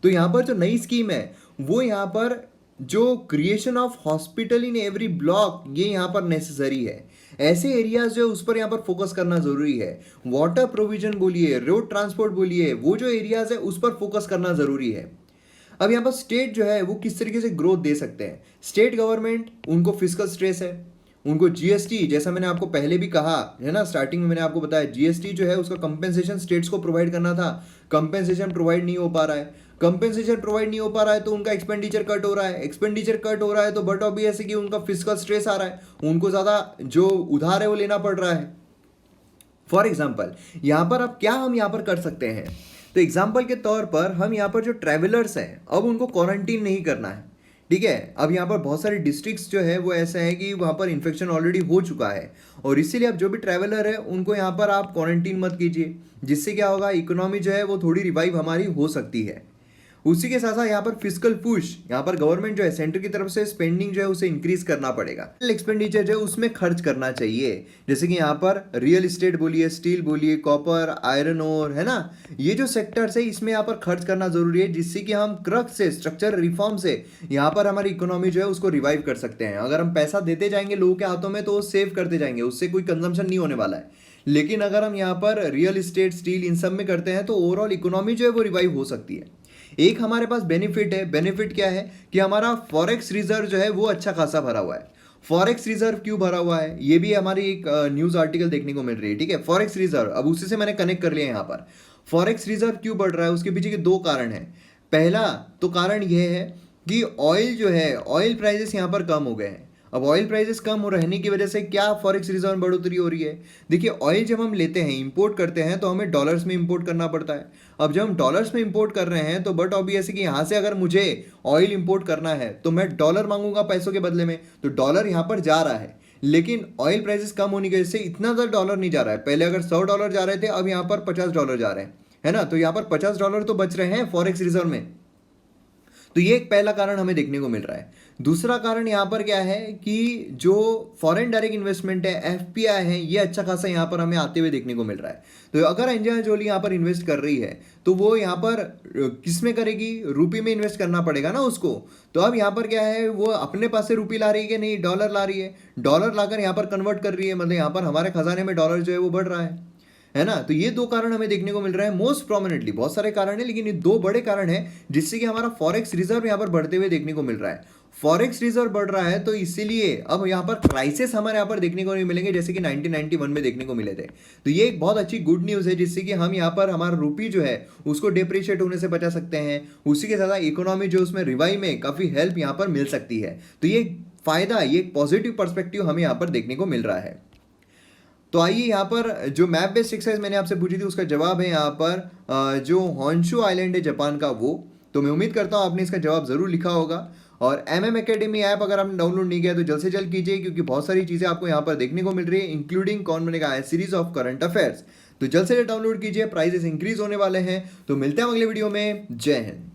तो यहाँ पर जो नई स्कीम है वो यहाँ पर जो creation of hospital in every block, ये यहाँ पर नेसेसरी है। ऐसे एरियाज जो उस पर यहाँ पर फोकस करना जरूरी है। वाटर प्रोविजन बोलिए, रोड ट्रांसपोर्ट बोलिए, वो जो एरियाज है उस पर फोकस करना जरूरी है। अब यहाँ पर स्टेट जो है वो किस तरीके से ग्रोथ दे सकते हैं। स्टेट गवर्नमेंट, उनको फिस्कल स्ट्रेस है, उनको जीएसटी, जैसा मैंने आपको पहले भी कहा है ना, स्टार्टिंग में मैंने आपको बताया जीएसटी जो है उसका कंपेंसेशन स्टेट्स को प्रोवाइड करना था, कंपेंसेशन प्रोवाइड नहीं हो पा रहा है। कंपेंसेशन प्रोवाइड नहीं हो पा रहा है तो उनका एक्सपेंडिचर कट हो रहा है, एक्सपेंडिचर कट हो रहा है तो बट ऑब्वियस कि उनका फिस्कल स्ट्रेस आ रहा है, उनको ज़्यादा जो उधार है वो लेना पड़ रहा है। फॉर एग्जाम्पल यहाँ पर अब क्या हम यहाँ पर कर सकते हैं, तो एग्जाम्पल के तौर पर हम यहाँ पर जो ट्रैवलर्स हैं अब उनको क्वारंटीन नहीं करना है, ठीक है। अब यहाँ पर बहुत सारे डिस्ट्रिक्ट्स जो है वो ऐसे हैं कि वहाँ पर इन्फेक्शन ऑलरेडी हो चुका है, और इसीलिए अब जो भी ट्रैवलर है उनको यहाँ पर आप क्वारंटीन मत कीजिए, जिससे क्या होगा, इकोनॉमी जो है वो थोड़ी रिवाइव हमारी हो सकती है। उसी के साथ साथ यहाँ पर फिजिकल पुश, यहाँ पर गवर्नमेंट जो है सेंटर की तरफ से स्पेंडिंग जो है उसे इंक्रीज करना पड़ेगा, एक्सपेंडिचर जो है उसमें खर्च करना चाहिए। जैसे कि यहाँ पर रियल एस्टेट बोलिए, स्टील बोलिए, कॉपर, आयरन ओर, है ना, ये जो सेक्टर्स है इसमें यहाँ पर खर्च करना जरूरी है, जिससे कि हम क्रक्स से, स्ट्रक्चर रिफॉर्म से यहाँ पर हमारी इकोनॉमी जो है उसको रिवाइव कर सकते हैं। अगर हम पैसा देते जाएंगे लोगों के हाथों में तो वो सेव करते जाएंगे, उससे कोई कंजम्पशन नहीं होने वाला है। लेकिन अगर हम यहाँ पर रियल एस्टेट, स्टील, इन सब में करते हैं तो ओवरऑल इकोनॉमी जो है वो रिवाइव हो सकती है। एक हमारे पास बेनिफिट है, बेनिफिट क्या है कि हमारा फॉरेक्स रिजर्व जो है वो अच्छा खासा भरा हुआ है। फॉरेक्स रिजर्व क्यों भरा हुआ है, ये भी हमारी एक न्यूज़ आर्टिकल देखने को मिल रही है, ठीक है। फॉरेक्स रिजर्व, अब उसी से मैंने कनेक्ट कर लिया यहाँ पर। फॉरेक्स रिजर्व क्यों बढ़ रहा है, उसके पीछे के दो कारण हैं। पहला तो कारण यह है कि ऑयल जो है, ऑयल प्राइजेस यहाँ पर कम हो गए हैं। अब ऑयल प्राइसेस कम हो रहने की वजह से क्या फॉरेक्स रिजर्व में बढ़ोतरी हो रही है। देखिए ऑयल जब हम लेते हैं, इंपोर्ट करते हैं, तो हमें डॉलर्स में इंपोर्ट करना पड़ता है। अब जब हम डॉलर्स में इंपोर्ट कर रहे हैं तो बट ऑब्वियस है कि यहाँ से अगर मुझे ऑयल इंपोर्ट करना है तो मैं डॉलर मांगूंगा पैसों के बदले में, तो डॉलर यहाँ पर जा रहा है। लेकिन ऑयल प्राइसेस कम होने की वजह से इतना ज़्यादा डॉलर नहीं जा रहा है। पहले अगर $100 जा रहे थे, अब यहाँ पर $50 जा रहे हैं, है ना। तो यहाँ पर $50 तो बच रहे हैं फॉरेक्स रिजर्व में। तो ये एक पहला कारण हमें देखने को मिल रहा है। दूसरा कारण यहाँ पर क्या है कि जो फॉरेन डायरेक्ट इन्वेस्टमेंट है, एफपीआई है, ये अच्छा खासा यहाँ पर हमें आते हुए देखने को मिल रहा है। तो अगर एंजेलिना जोली यहाँ पर इन्वेस्ट कर रही है तो वो यहाँ पर किस में करेगी, रुपये में इन्वेस्ट करना पड़ेगा ना उसको। तो अब यहाँ पर क्या है, वो अपने पास से रुपये ला रही है कि नहीं, डॉलर ला रही है, डॉलर लाकर यहाँ पर कन्वर्ट कर रही है, मतलब यहाँ पर हमारे खजाने में डॉलर जो है वो बढ़ रहा है ना। तो ये दो कारण हमें देखने को मिल रहा है मोस्ट प्रोमिनेंटली। बहुत सारे कारण है लेकिन ये दो बड़े कारण हैं जिससे कि हमारा फॉरेक्स रिजर्व यहाँ पर बढ़ते हुए देखने को मिल रहा है। फॉरेक्स रिजर्व बढ़ रहा है तो इसीलिए अब यहाँ पर क्राइसिस हमारे यहाँ पर देखने को नहीं मिलेंगे जैसे कि 1991 में देखने को मिले थे। तो ये एक बहुत अच्छी गुड न्यूज़ है जिससे कि हम यहाँ पर हमारा रुपी जो है उसको डिप्रिशिएट होने से बचा सकते हैं। उसी के साथ इकोनॉमी जो उसमें रिवाइव में काफ़ी हेल्प यहाँ पर मिल सकती है। तो ये फायदा, ये एक पॉजिटिव पर्सपेक्टिव हमें यहाँ पर देखने को मिल रहा है। तो आइए यहाँ पर जो मैप बेस्ड एक्सरसाइज मैंने आपसे पूछी थी उसका जवाब है यहाँ पर जो हॉन्शू आइलैंड है जापान का, वो। तो मैं उम्मीद करता हूँ आपने इसका जवाब ज़रूर लिखा होगा। और MM अकेडमी ऐप अगर आपने डाउनलोड नहीं किया तो जल्द से जल्द कीजिए, क्योंकि बहुत सारी चीज़ें आपको यहाँ पर देखने को मिल रही है, इंक्लूडिंग कौन बनेगा सीरीज ऑफ करंट अफेयर्स। तो जल्द से जल्द डाउनलोड कीजिए, प्राइजेस इंक्रीज होने वाले हैं। तो मिलते हैं अगले वीडियो में। जय हिंद।